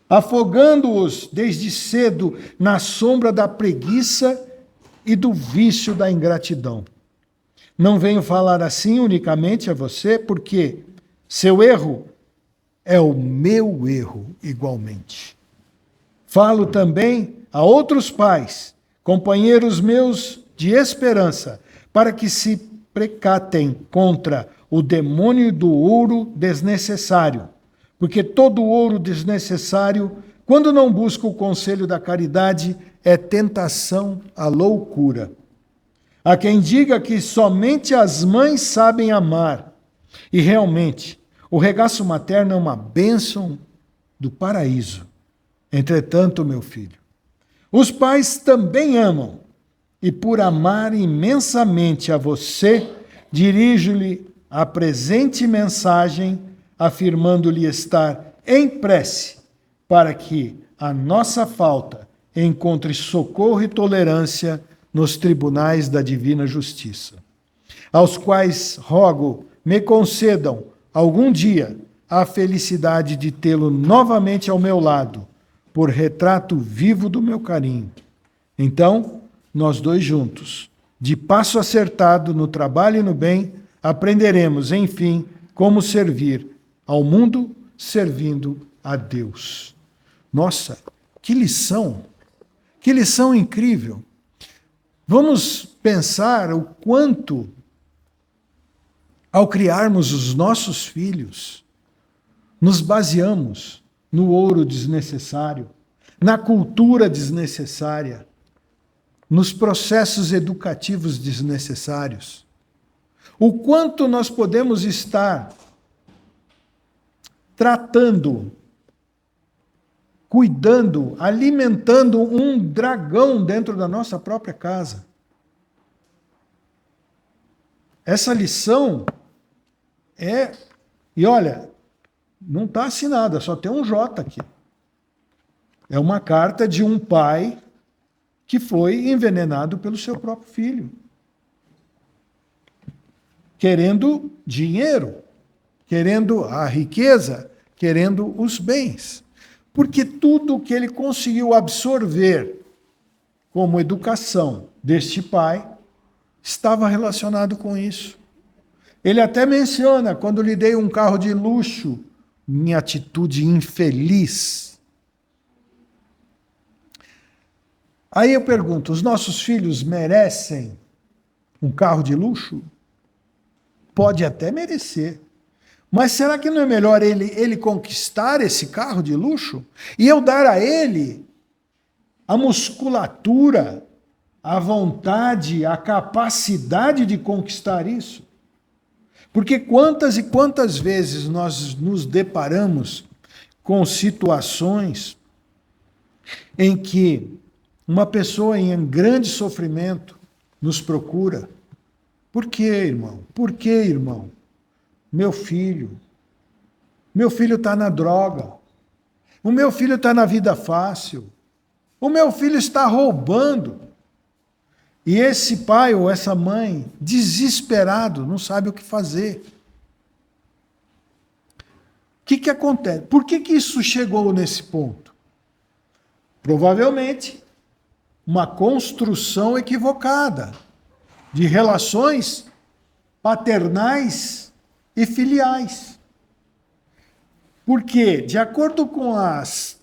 afogando-os desde cedo na sombra da preguiça e do vício da ingratidão. Não venho falar assim unicamente a você, porque seu erro é o meu erro igualmente. Falo também a outros pais, companheiros meus de esperança, para que se precatem contra o demônio do ouro desnecessário, porque todo ouro desnecessário, quando não busca o conselho da caridade, é tentação à loucura. Há quem diga que somente as mães sabem amar, e realmente, o regaço materno é uma bênção do paraíso. Entretanto, meu filho, os pais também amam, e por amar imensamente a você, dirijo-lhe a presente mensagem, afirmando-lhe estar em prece, para que a nossa falta encontre socorro e tolerância nos tribunais da divina justiça, aos quais rogo me concedam algum dia a felicidade de tê-lo novamente ao meu lado, por retrato vivo do meu carinho. Então, nós dois juntos, de passo acertado no trabalho e no bem, aprenderemos, enfim, como servir ao mundo servindo a Deus. Nossa, que lição! Que lição incrível! Vamos pensar o quanto, ao criarmos os nossos filhos, nos baseamos no ouro desnecessário, na cultura desnecessária, nos processos educativos desnecessários. O quanto nós podemos estar tratando, cuidando, alimentando um dragão dentro da nossa própria casa. Essa lição é... E olha, não está assinada, só tem um J aqui. É uma carta de um pai que foi envenenado pelo seu próprio filho. Querendo dinheiro, querendo a riqueza, querendo os bens. Porque tudo que ele conseguiu absorver como educação deste pai estava relacionado com isso. Ele até menciona, quando lhe dei um carro de luxo, minha atitude infeliz. Aí eu pergunto, os nossos filhos merecem um carro de luxo? Pode até merecer. Mas será que não é melhor ele conquistar esse carro de luxo? E eu dar a ele a musculatura, a vontade, a capacidade de conquistar isso? Porque quantas e quantas vezes nós nos deparamos com situações em que uma pessoa em grande sofrimento nos procura. Por quê, irmão? Por quê, irmão? Meu filho está na droga. O meu filho está na vida fácil. O meu filho está roubando. E esse pai ou essa mãe, desesperado, não sabe o que fazer. O que acontece? Por que isso chegou nesse ponto? Provavelmente, uma construção equivocada de relações paternais e filiais. Porque, de acordo com as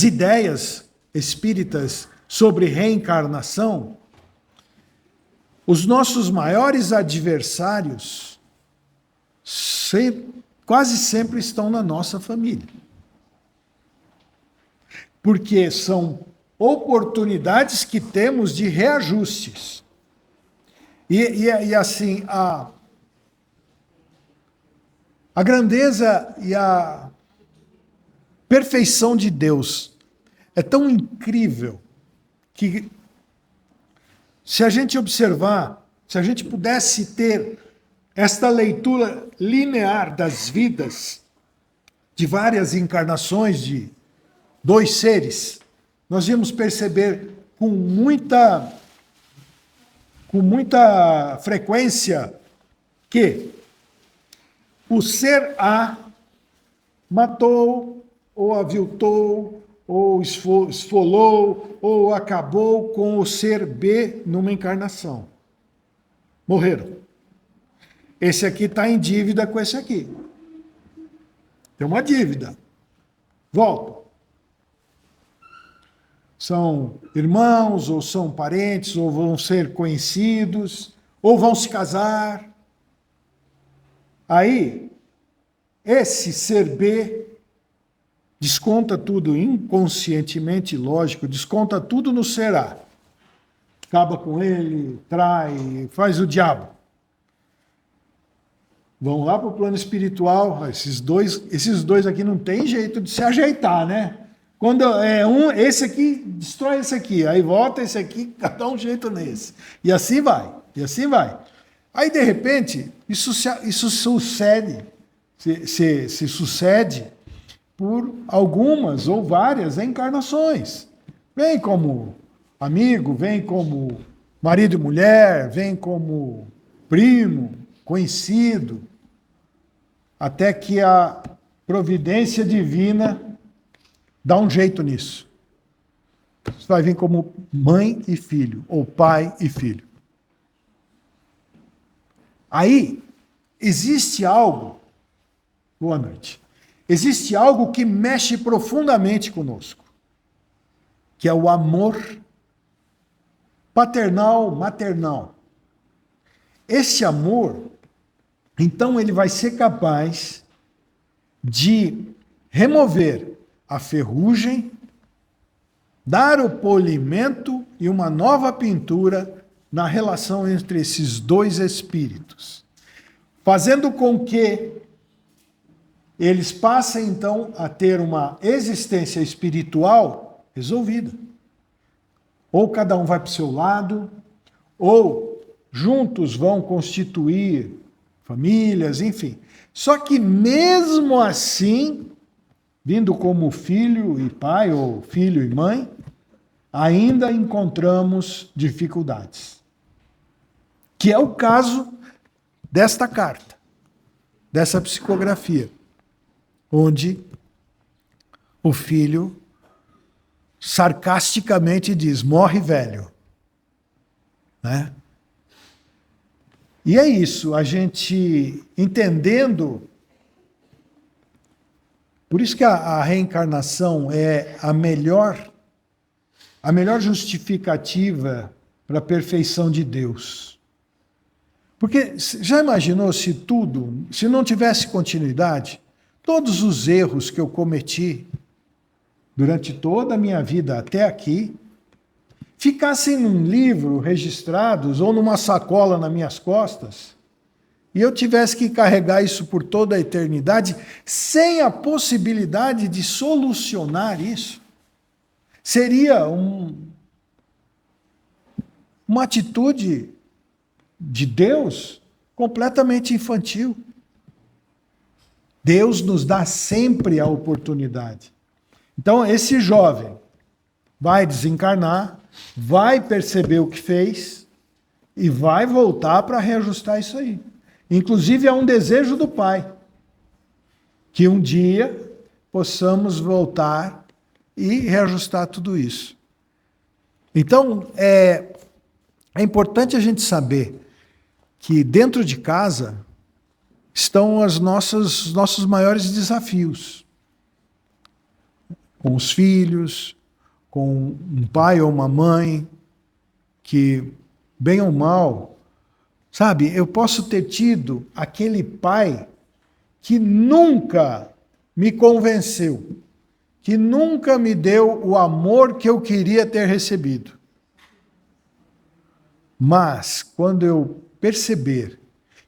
ideias espíritas sobre reencarnação, os nossos maiores adversários quase sempre estão na nossa família. Porque são oportunidades que temos de reajustes. E assim, a grandeza e a perfeição de Deus é tão incrível que, se a gente observar, se a gente pudesse ter esta leitura linear das vidas de várias encarnações de dois seres, nós íamos perceber com muita frequência que o ser A matou, ou aviltou, ou esfolou, ou acabou com o ser B numa encarnação. Morreram. Esse aqui está em dívida com esse aqui. Tem uma dívida. Volta. São irmãos, ou são parentes, ou vão ser conhecidos, ou vão se casar. Aí, esse ser B desconta tudo inconscientemente, lógico, desconta tudo no ser A. Acaba com ele, trai, faz o diabo. Vão lá para o plano espiritual, esses dois aqui não tem jeito de se ajeitar, né? Quando esse aqui destrói esse aqui, aí volta esse aqui, dá um jeito nesse. E assim vai, e assim vai. Aí, de repente, isso sucede, se sucede por algumas ou várias encarnações. Vem como amigo, vem como marido e mulher, vem como primo, conhecido, até que a providência divina dá um jeito nisso. Você vai vir como mãe e filho, ou pai e filho. Aí, existe algo, boa noite, existe algo que mexe profundamente conosco, que é o amor paternal, maternal. Esse amor, então, ele vai ser capaz de remover a ferrugem, dar o polimento e uma nova pintura na relação entre esses dois espíritos, fazendo com que eles passem, então, a ter uma existência espiritual resolvida. Ou cada um vai para o seu lado, ou juntos vão constituir famílias, enfim. Só que mesmo assim, vindo como filho e pai, ou filho e mãe, ainda encontramos dificuldades. Que é o caso desta carta, dessa psicografia, onde o filho sarcasticamente diz: morre velho. Né? E é isso, a gente entendendo. Por isso que a reencarnação é a melhor justificativa para a perfeição de Deus. Porque já imaginou se não tivesse continuidade, todos os erros que eu cometi durante toda a minha vida até aqui, ficassem num livro registrados ou numa sacola nas minhas costas, e eu tivesse que carregar isso por toda a eternidade, sem a possibilidade de solucionar isso, seria uma atitude de Deus completamente infantil. Deus nos dá sempre a oportunidade. Então, esse jovem vai desencarnar, vai perceber o que fez e vai voltar para reajustar isso aí. Inclusive, é um desejo do pai que um dia possamos voltar e reajustar tudo isso. Então, é importante a gente saber que dentro de casa estão os nossos maiores desafios. Com os filhos, com um pai ou uma mãe, que, bem ou mal, sabe, eu posso ter tido aquele pai que nunca me convenceu, que nunca me deu o amor que eu queria ter recebido. Mas, quando eu perceber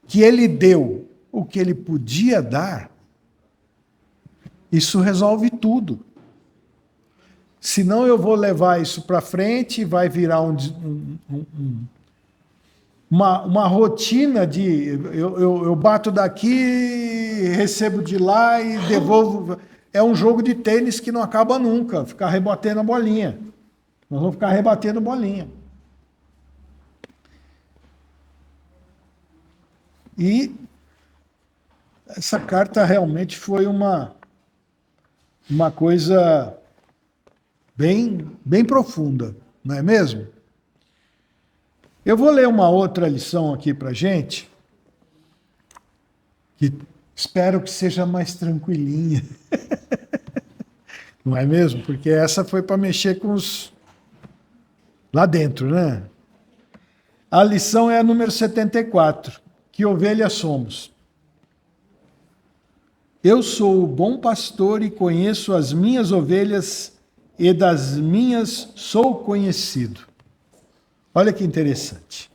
que ele deu o que ele podia dar, isso resolve tudo. Senão eu vou levar isso para frente e vai virar uma rotina de eu bato daqui, recebo de lá e devolvo. É um jogo de tênis que não acaba nunca, ficar rebatendo a bolinha. Nós vamos ficar rebatendo bolinha. E essa carta realmente foi uma coisa bem profunda, não é mesmo? Eu vou ler uma outra lição aqui para a gente, que espero que seja mais tranquilinha. Não é mesmo? Porque essa foi para mexer com os... lá dentro, né? A lição é a número 74. Que ovelhas somos? Eu sou o bom pastor e conheço as minhas ovelhas e das minhas sou conhecido. Olha que interessante.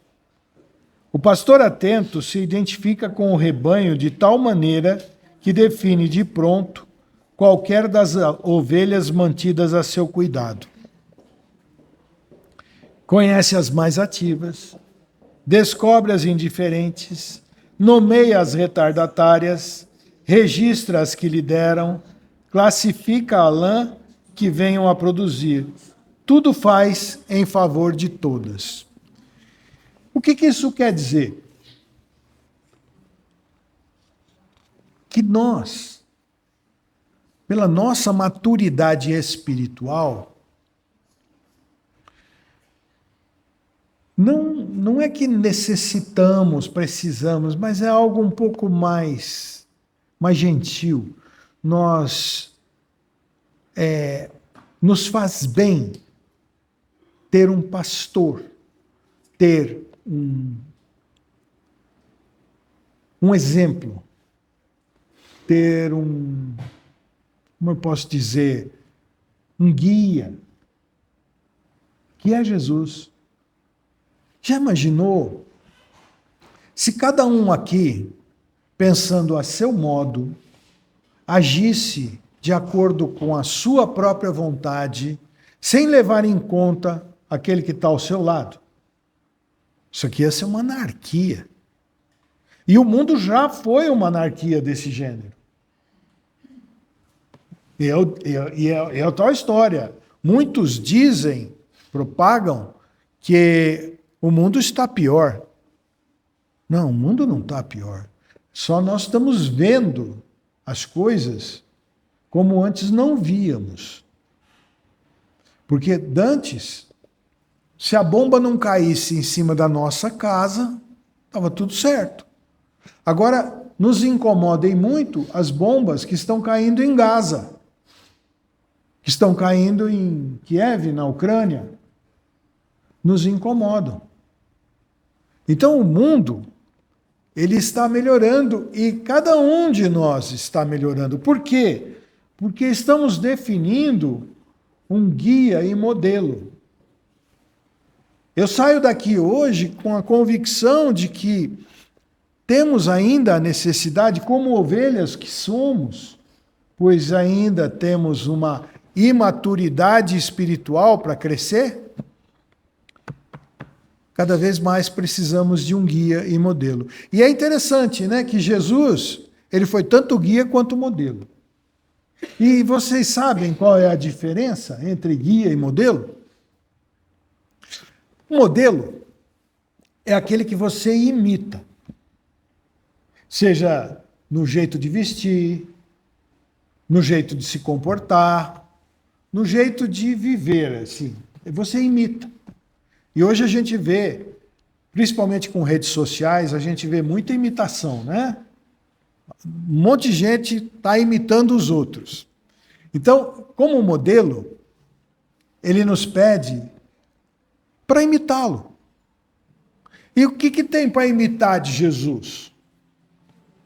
O pastor atento se identifica com o rebanho de tal maneira que define de pronto qualquer das ovelhas mantidas a seu cuidado. Conhece as mais ativas, descobre as indiferentes, nomeia as retardatárias, registra as que lideram, classifica a lã que venham a produzir. Tudo faz em favor de todas. O que isso quer dizer? Que nós, pela nossa maturidade espiritual, não é que necessitamos, precisamos, mas é algo um pouco mais gentil. Nos faz bem ter um pastor, ter um exemplo, ter como eu posso dizer, um guia, que é Jesus, Já imaginou se cada um aqui, pensando a seu modo, agisse de acordo com a sua própria vontade, sem levar em conta aquele que está ao seu lado? Isso aqui ia ser uma anarquia. E o mundo já foi uma anarquia desse gênero. E é a tal história. Muitos dizem, propagam, que o mundo está pior. Não, o mundo não está pior. Só nós estamos vendo as coisas como antes não víamos. Porque dantes, se a bomba não caísse em cima da nossa casa, estava tudo certo. Agora, nos incomodem muito as bombas que estão caindo em Gaza, que estão caindo em Kiev, na Ucrânia. Nos incomodam. Então, o mundo, ele está melhorando e cada um de nós está melhorando. Por quê? Porque estamos definindo um guia e modelo. Eu saio daqui hoje com a convicção de que temos ainda a necessidade, como ovelhas que somos, pois ainda temos uma imaturidade espiritual para crescer, cada vez mais precisamos de um guia e modelo. E é interessante, né, que Jesus, ele foi tanto guia quanto modelo. E vocês sabem qual é a diferença entre guia e modelo? O modelo é aquele que você imita. Seja no jeito de vestir, no jeito de se comportar, no jeito de viver, assim. Você imita. E hoje a gente vê, principalmente com redes sociais, a gente vê muita imitação, né? Um monte de gente está imitando os outros. Então, como modelo, ele nos pede para imitá-lo. E o que tem para imitar de Jesus?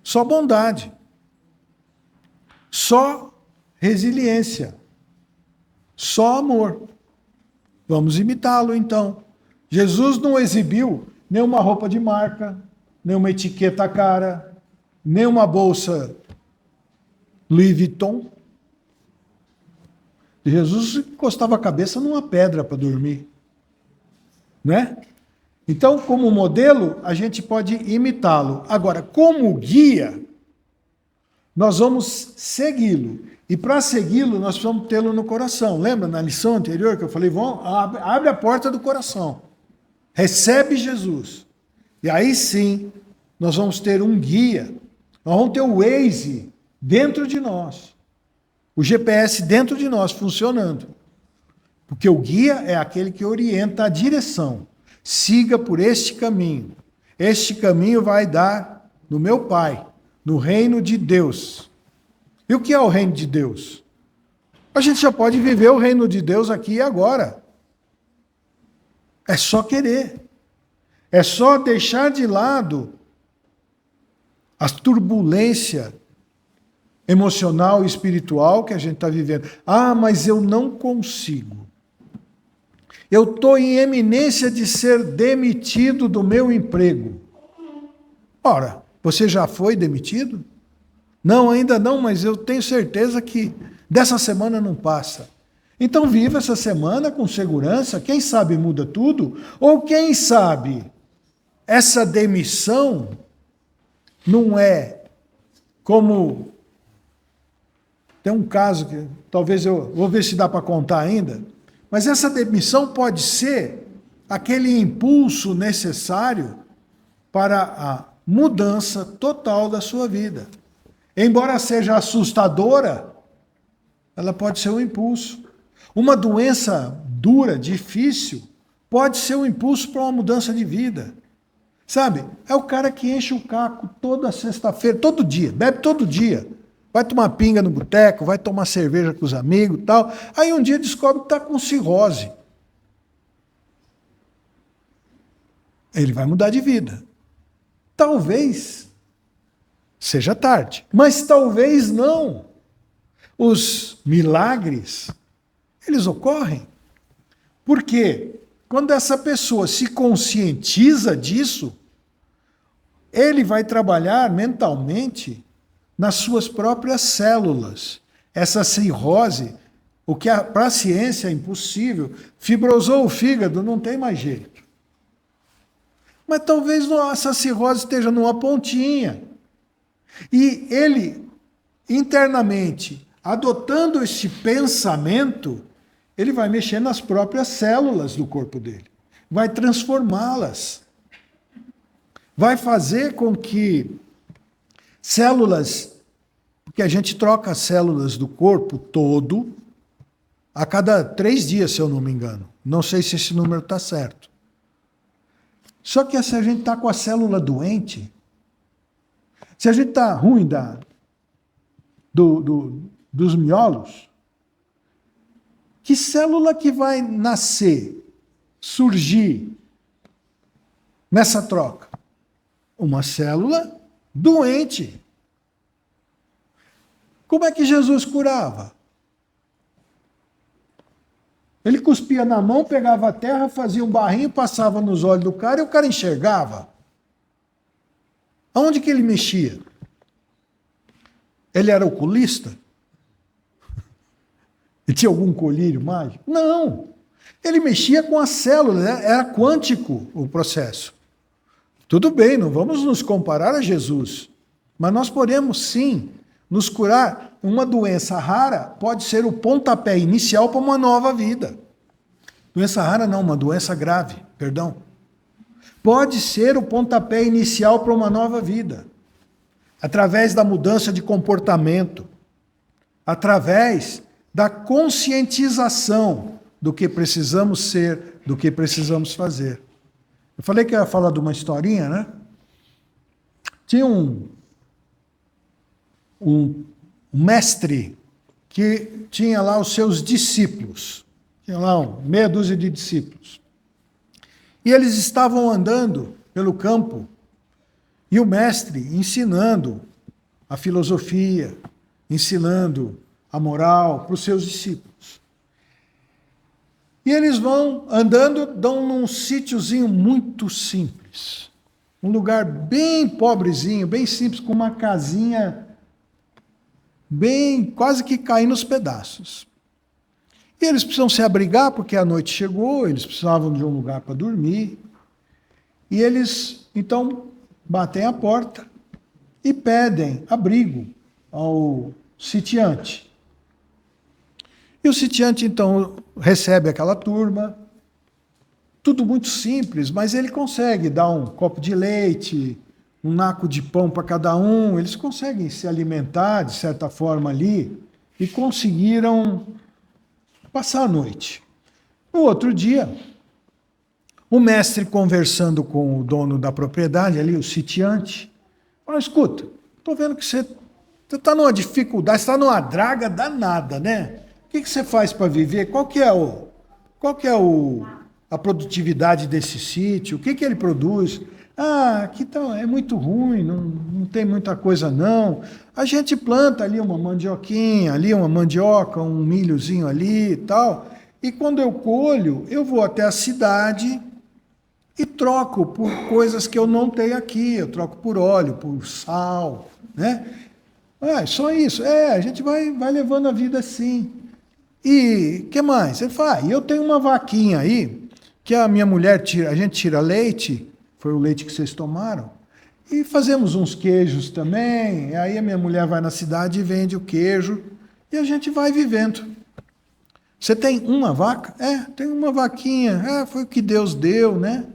Só bondade. Só resiliência. Só amor. Vamos imitá-lo, então. Jesus não exibiu nenhuma roupa de marca, nenhuma etiqueta cara, nenhuma bolsa Louis Vuitton. Jesus encostava a cabeça numa pedra para dormir. Né? Então, como modelo, a gente pode imitá-lo. Agora, como guia, nós vamos segui-lo. E para segui-lo, nós precisamos tê-lo no coração. Lembra na lição anterior que eu falei, abre a porta do coração. Recebe Jesus. E aí sim, nós vamos ter um guia. Nós vamos ter o Waze dentro de nós. O GPS dentro de nós funcionando. Porque o guia é aquele que orienta a direção. Siga por este caminho. Este caminho vai dar no meu Pai, no reino de Deus. E o que é o reino de Deus? A gente já pode viver o reino de Deus aqui e agora. É só querer. É só deixar de lado a turbulência emocional e espiritual que a gente está vivendo. Ah, mas eu não consigo. Eu estou em eminência de ser demitido do meu emprego. Ora, você já foi demitido? Não, ainda não, mas eu tenho certeza que dessa semana não passa. Então viva essa semana com segurança, quem sabe muda tudo, ou quem sabe essa demissão não é como... Tem um caso que talvez eu vou ver se dá para contar ainda, mas essa demissão pode ser aquele impulso necessário para a mudança total da sua vida. Embora seja assustadora, ela pode ser um impulso. Uma doença dura, difícil, pode ser um impulso para uma mudança de vida. Sabe? É o cara que enche o caco toda sexta-feira, todo dia, bebe todo dia. Vai tomar pinga no boteco, vai tomar cerveja com os amigos e tal. Aí um dia descobre que está com cirrose. Ele vai mudar de vida. Talvez seja tarde, mas talvez não. Os milagres, eles ocorrem. Por quê? quando essa pessoa se conscientiza disso, ele vai trabalhar mentalmente nas suas próprias células. Essa cirrose, o que para a ciência é impossível, fibrosou o fígado, não tem mais jeito. Mas talvez essa cirrose esteja numa pontinha. E ele, internamente, adotando esse pensamento, ele vai mexer nas próprias células do corpo dele. Vai transformá-las. Vai fazer com que células, porque a gente troca as células do corpo todo a cada 3 dias, se eu não me engano. Não sei se esse número está certo. Só que se a gente está com a célula doente, se a gente está ruim dos miolos, que célula que vai nascer, surgir nessa troca? Uma célula doente. Como é que Jesus curava? Ele cuspia na mão, pegava a terra, fazia um barrinho, passava nos olhos do cara e o cara enxergava. Aonde que ele mexia? Ele era oculista? Ele tinha algum colírio mágico? Não. Ele mexia com as células, era quântico o processo. Tudo bem, não vamos nos comparar a Jesus, mas nós podemos sim nos curar. Uma doença rara pode ser o pontapé inicial para uma nova vida. Doença rara não, uma doença grave, perdão. Pode ser o pontapé inicial para uma nova vida, através da mudança de comportamento, através da conscientização do que precisamos ser, do que precisamos fazer. Eu falei que eu ia falar de uma historinha, né? Tinha um mestre que tinha lá os seus discípulos. Tinha lá meia dúzia de discípulos. E eles estavam andando pelo campo e o mestre ensinando a filosofia, ensinando a moral para os seus discípulos. E eles vão andando, dão num sítiozinho muito simples. Um lugar bem pobrezinho, bem simples, com uma casinha bem, quase que caindo nos pedaços. E eles precisam se abrigar, porque a noite chegou, eles precisavam de um lugar para dormir. E eles, então, batem a porta e pedem abrigo ao sitiante. E o sitiante, então, recebe aquela turma, tudo muito simples, mas ele consegue dar um copo de leite, um naco de pão para cada um, eles conseguem se alimentar, de certa forma, ali, e conseguiram passar a noite. No outro dia, o mestre, conversando com o dono da propriedade, ali, o sitiante, falou: escuta, estou vendo que você está numa dificuldade, você está numa draga danada, né? O que você faz para viver? Qual que é a produtividade desse sítio? O que ele produz? Ah, aqui tá, é muito ruim, não tem muita coisa não. A gente planta ali uma mandioquinha, ali uma mandioca, um milhozinho ali e tal. E quando eu colho, eu vou até a cidade e troco por coisas que eu não tenho aqui. Eu troco por óleo, por sal, né? Ah, só isso. A gente vai levando a vida assim. E o que mais? Ele fala: eu tenho uma vaquinha aí, que a minha mulher tira, a gente tira leite, foi o leite que vocês tomaram, e fazemos uns queijos também. Aí a minha mulher vai na cidade e vende o queijo, e a gente vai vivendo. Você tem uma vaca? Tenho uma vaquinha. Foi o que Deus deu, né?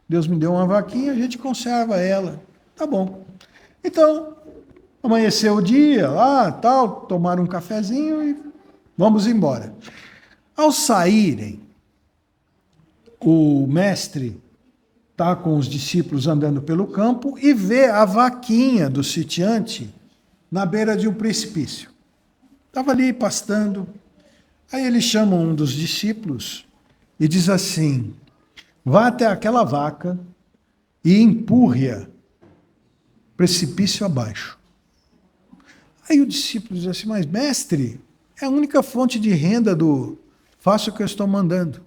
Deus me deu uma vaquinha, a gente conserva ela. Tá bom. Então, amanheceu o dia, lá, tal, tomaram um cafezinho e vamos embora. Ao saírem, o mestre está com os discípulos andando pelo campo e vê a vaquinha do sitiante na beira de um precipício. Estava ali pastando. Aí ele chama um dos discípulos e diz assim: vá até aquela vaca e empurre-a precipício abaixo. Aí o discípulo diz assim: mas mestre, é a única fonte de renda do faço o que eu estou mandando.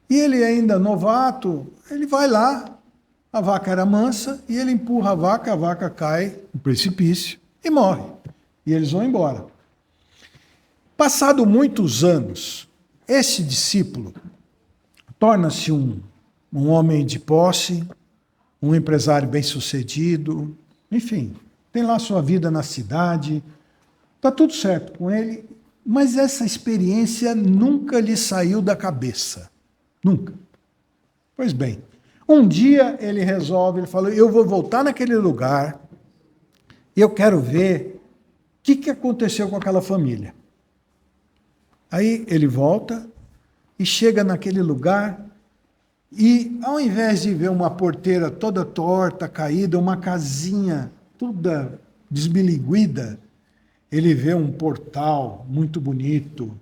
E ele ainda novato, ele vai lá, a vaca era mansa, e ele empurra a vaca cai no precipício e morre. E eles vão embora. Passado muitos anos, esse discípulo torna-se um homem de posse, um empresário bem-sucedido, enfim, tem lá sua vida na cidade, está tudo certo com ele, mas essa experiência nunca lhe saiu da cabeça. Nunca. Pois bem, um dia ele falou, eu vou voltar naquele lugar e eu quero ver o que aconteceu com aquela família. Aí ele volta e chega naquele lugar e, ao invés de ver uma porteira toda torta, caída, uma casinha toda desbiliguida, ele vê um portal muito bonito,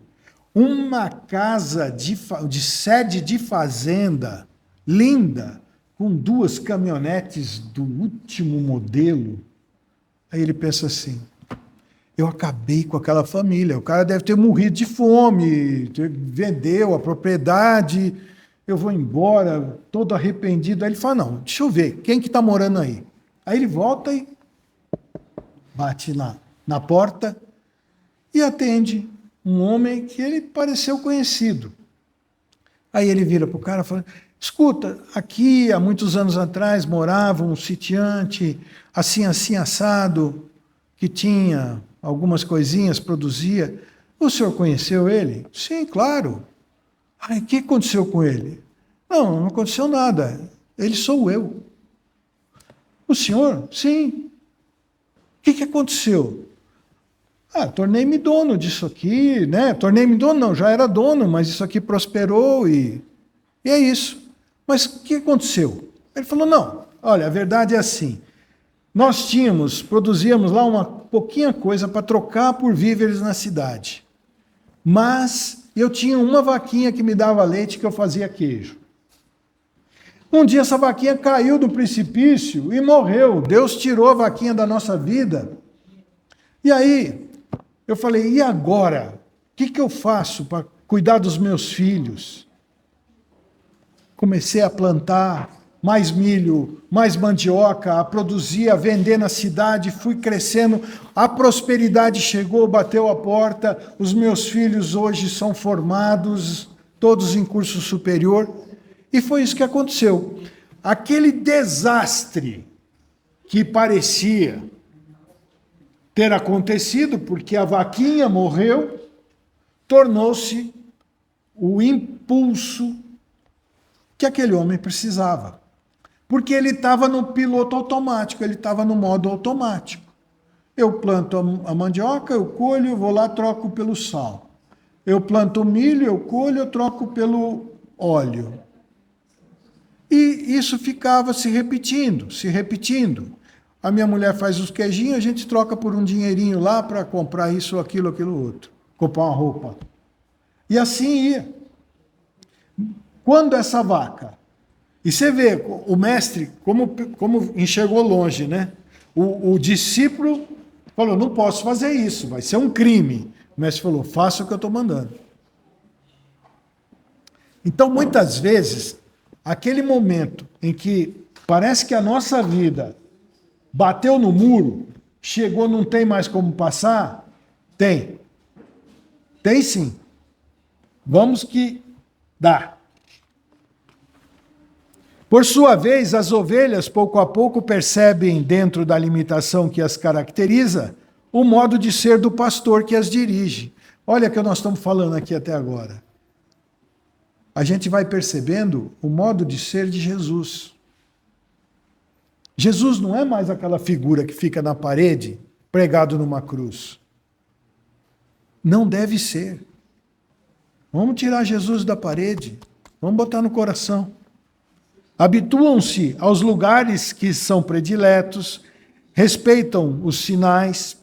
uma casa de sede de fazenda, linda, com 2 caminhonetes do último modelo. Aí ele pensa assim, eu acabei com aquela família, o cara deve ter morrido de fome, vendeu a propriedade, eu vou embora, todo arrependido. Aí ele fala, não, deixa eu ver, quem que está morando aí? Aí ele volta e bate na porta e atende um homem que ele pareceu conhecido. Aí ele vira para o cara e fala, escuta, aqui há muitos anos atrás morava um sitiante, assim, assado, que tinha algumas coisinhas, produzia. O senhor conheceu ele? Sim, claro. Ai, o que aconteceu com ele? Não aconteceu nada. Ele sou eu. O senhor? Sim. O que aconteceu? Tornei-me dono disso aqui, né? Tornei-me dono, não, já era dono, mas isso aqui prosperou e é isso. Mas o que aconteceu? Ele falou, não, olha, a verdade é assim, nós produzíamos lá uma pouquinha coisa para trocar por víveres na cidade, mas eu tinha uma vaquinha que me dava leite que eu fazia queijo. Um dia essa vaquinha caiu do precipício e morreu, Deus tirou a vaquinha da nossa vida. E aí, eu falei, e agora? O que eu faço para cuidar dos meus filhos? Comecei a plantar mais milho, mais mandioca, a produzir, a vender na cidade, fui crescendo, a prosperidade chegou, bateu a porta, os meus filhos hoje são formados, todos em curso superior, e foi isso que aconteceu. Aquele desastre que parecia ter acontecido, porque a vaquinha morreu, tornou-se o impulso que aquele homem precisava. Porque ele estava no piloto automático, ele estava no modo automático. Eu planto a mandioca, eu colho, vou lá, troco pelo sal. Eu planto o milho, eu colho, eu troco pelo óleo. E isso ficava se repetindo. A minha mulher faz os queijinhos, a gente troca por um dinheirinho lá para comprar isso, aquilo outro. Comprar uma roupa. E assim ia. Quando essa vaca... E você vê, o mestre, como enxergou longe, né? O discípulo falou, não posso fazer isso, vai ser um crime. O mestre falou, faça o que eu estou mandando. Então, muitas vezes, aquele momento em que parece que a nossa vida bateu no muro, chegou, não tem mais como passar, tem. Tem sim. Vamos que dá. Por sua vez, as ovelhas, pouco a pouco, percebem, dentro da limitação que as caracteriza, o modo de ser do pastor que as dirige. Olha o que nós estamos falando aqui até agora. A gente vai percebendo o modo de ser de Jesus. Jesus não é mais aquela figura que fica na parede, pregado numa cruz. Não deve ser. Vamos tirar Jesus da parede, vamos botar no coração. Habituam-se aos lugares que são prediletos, respeitam os sinais,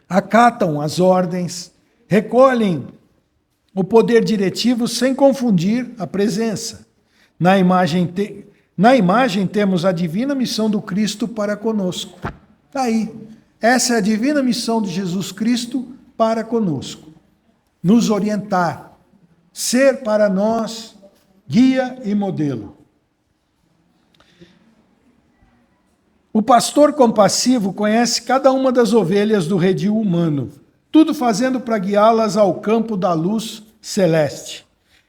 acatam as ordens, recolhem o poder diretivo sem confundir a presença. Na imagem temos a divina missão do Cristo para conosco. Está aí. Essa é a divina missão de Jesus Cristo para conosco. Nos orientar, ser para nós guia e modelo. O pastor compassivo conhece cada uma das ovelhas do redil humano, tudo fazendo para guiá-las ao campo da luz celeste.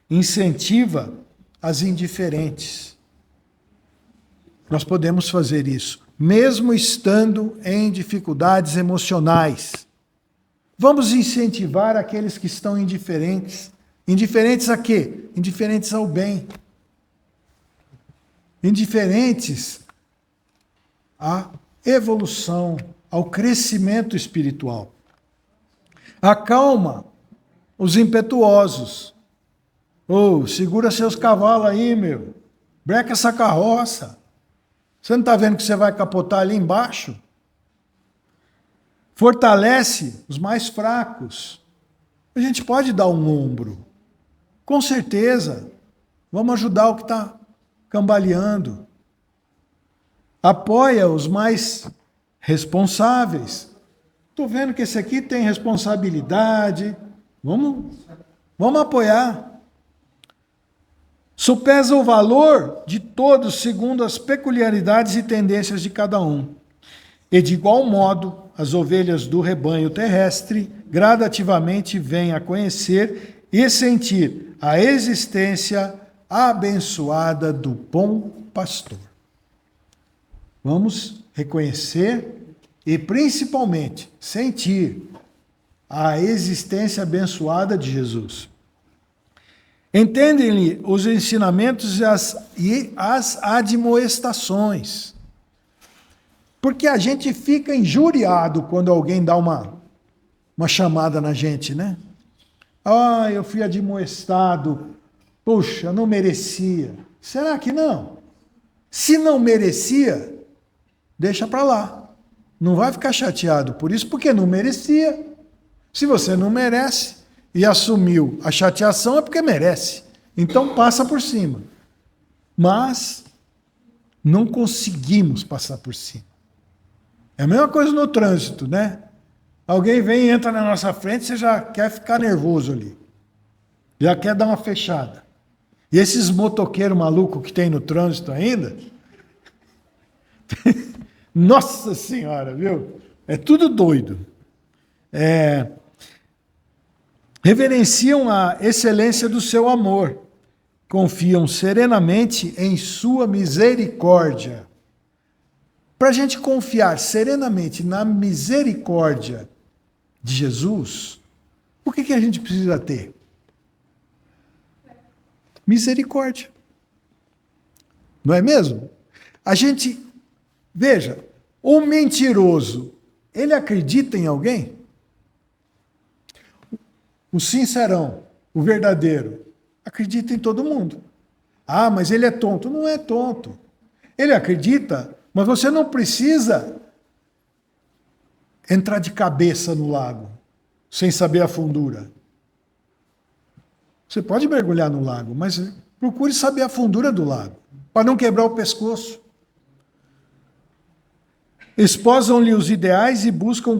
Incentiva as indiferentes. Nós podemos fazer isso, mesmo estando em dificuldades emocionais. Vamos incentivar aqueles que estão indiferentes. Indiferentes a quê? Indiferentes ao bem. Indiferentes à evolução, ao crescimento espiritual. Acalma os impetuosos. Segura seus cavalos aí, meu. Breca essa carroça. Você não está vendo que você vai capotar ali embaixo? Fortalece os mais fracos. A gente pode dar um ombro. Com certeza. Vamos ajudar o que está cambaleando. Apoia os mais responsáveis. Estou vendo que esse aqui tem responsabilidade. Vamos apoiar. Sopesa o valor de todos segundo as peculiaridades e tendências de cada um. E de igual modo, as ovelhas do rebanho terrestre gradativamente vêm a conhecer e sentir a existência abençoada do bom pastor. Vamos reconhecer e principalmente sentir a existência abençoada de Jesus. Entendem-lhe os ensinamentos e as admoestações. Porque a gente fica injuriado quando alguém dá uma chamada na gente, né? Eu fui admoestado. Puxa, não merecia. Será que não? Se não merecia, deixa para lá. Não vai ficar chateado por isso, porque não merecia. Se você não merece e assumiu a chateação, é porque merece. Então passa por cima. Mas não conseguimos passar por cima. É a mesma coisa no trânsito, né? Alguém vem e entra na nossa frente, você já quer ficar nervoso ali. Já quer dar uma fechada. E esses motoqueiros malucos que tem no trânsito ainda... Nossa Senhora, viu? É tudo doido. Reverenciam a excelência do seu amor. Confiam serenamente em sua misericórdia. Para a gente confiar serenamente na misericórdia de Jesus, o que a gente precisa ter? Misericórdia. Não é mesmo? A gente, veja, o mentiroso, ele acredita em alguém? O sincerão, o verdadeiro, acredita em todo mundo. Mas ele é tonto. Não é tonto. Ele acredita, mas você não precisa entrar de cabeça no lago, sem saber a fundura. Você pode mergulhar no lago, mas procure saber a fundura do lago, para não quebrar o pescoço. Esposam-lhe os ideais e buscam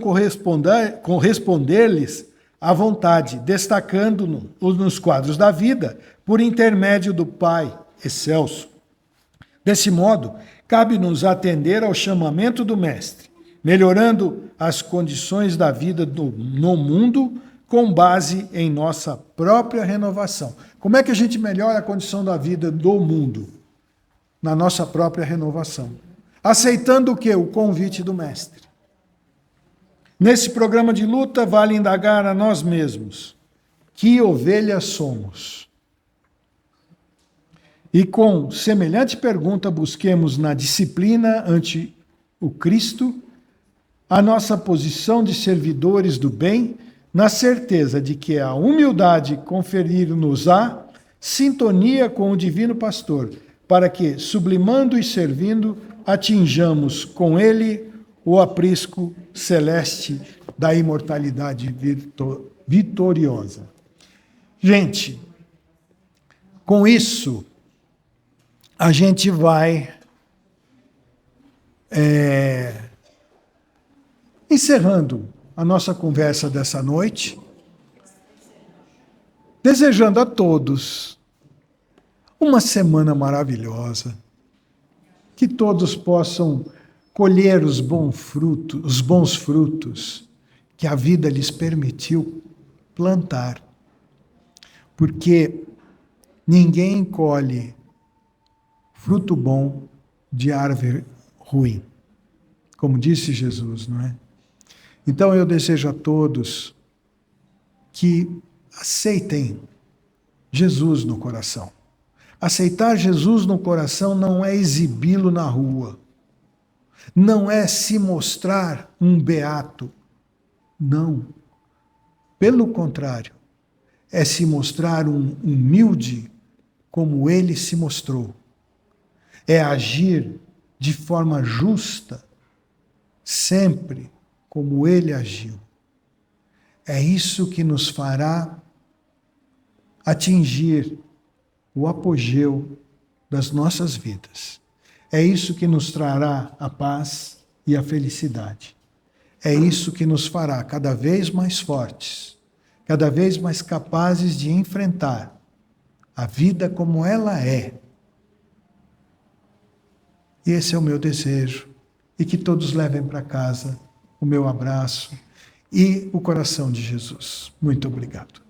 corresponder-lhes à vontade, destacando-nos nos quadros da vida por intermédio do Pai excelso. Desse modo, cabe-nos atender ao chamamento do Mestre, melhorando as condições da vida no mundo com base em nossa própria renovação. Como é que a gente melhora a condição da vida do mundo? Na nossa própria renovação. Aceitando o quê? O convite do Mestre. Nesse programa de luta, vale indagar a nós mesmos: que ovelhas somos? E com semelhante pergunta, busquemos na disciplina ante o Cristo a nossa posição de servidores do bem, na certeza de que a humildade conferir-nos-á sintonia com o Divino Pastor, para que, sublimando e servindo, atinjamos com ele o aprisco celeste da imortalidade vitoriosa. Gente, com isso, a gente vai encerrando a nossa conversa dessa noite, desejando a todos uma semana maravilhosa, que todos possam colher os bons frutos que a vida lhes permitiu plantar. Porque ninguém colhe fruto bom de árvore ruim, como disse Jesus, não é? Então eu desejo a todos que aceitem Jesus no coração. Aceitar Jesus no coração não é exibi-lo na rua, não é se mostrar um beato, não. Pelo contrário, é se mostrar um humilde como ele se mostrou. É agir de forma justa, sempre como ele agiu. É isso que nos fará atingir o apogeu das nossas vidas. É isso que nos trará a paz e a felicidade. É isso que nos fará cada vez mais fortes, cada vez mais capazes de enfrentar a vida como ela é. E esse é o meu desejo, e que todos levem para casa o meu abraço e o coração de Jesus. Muito obrigado.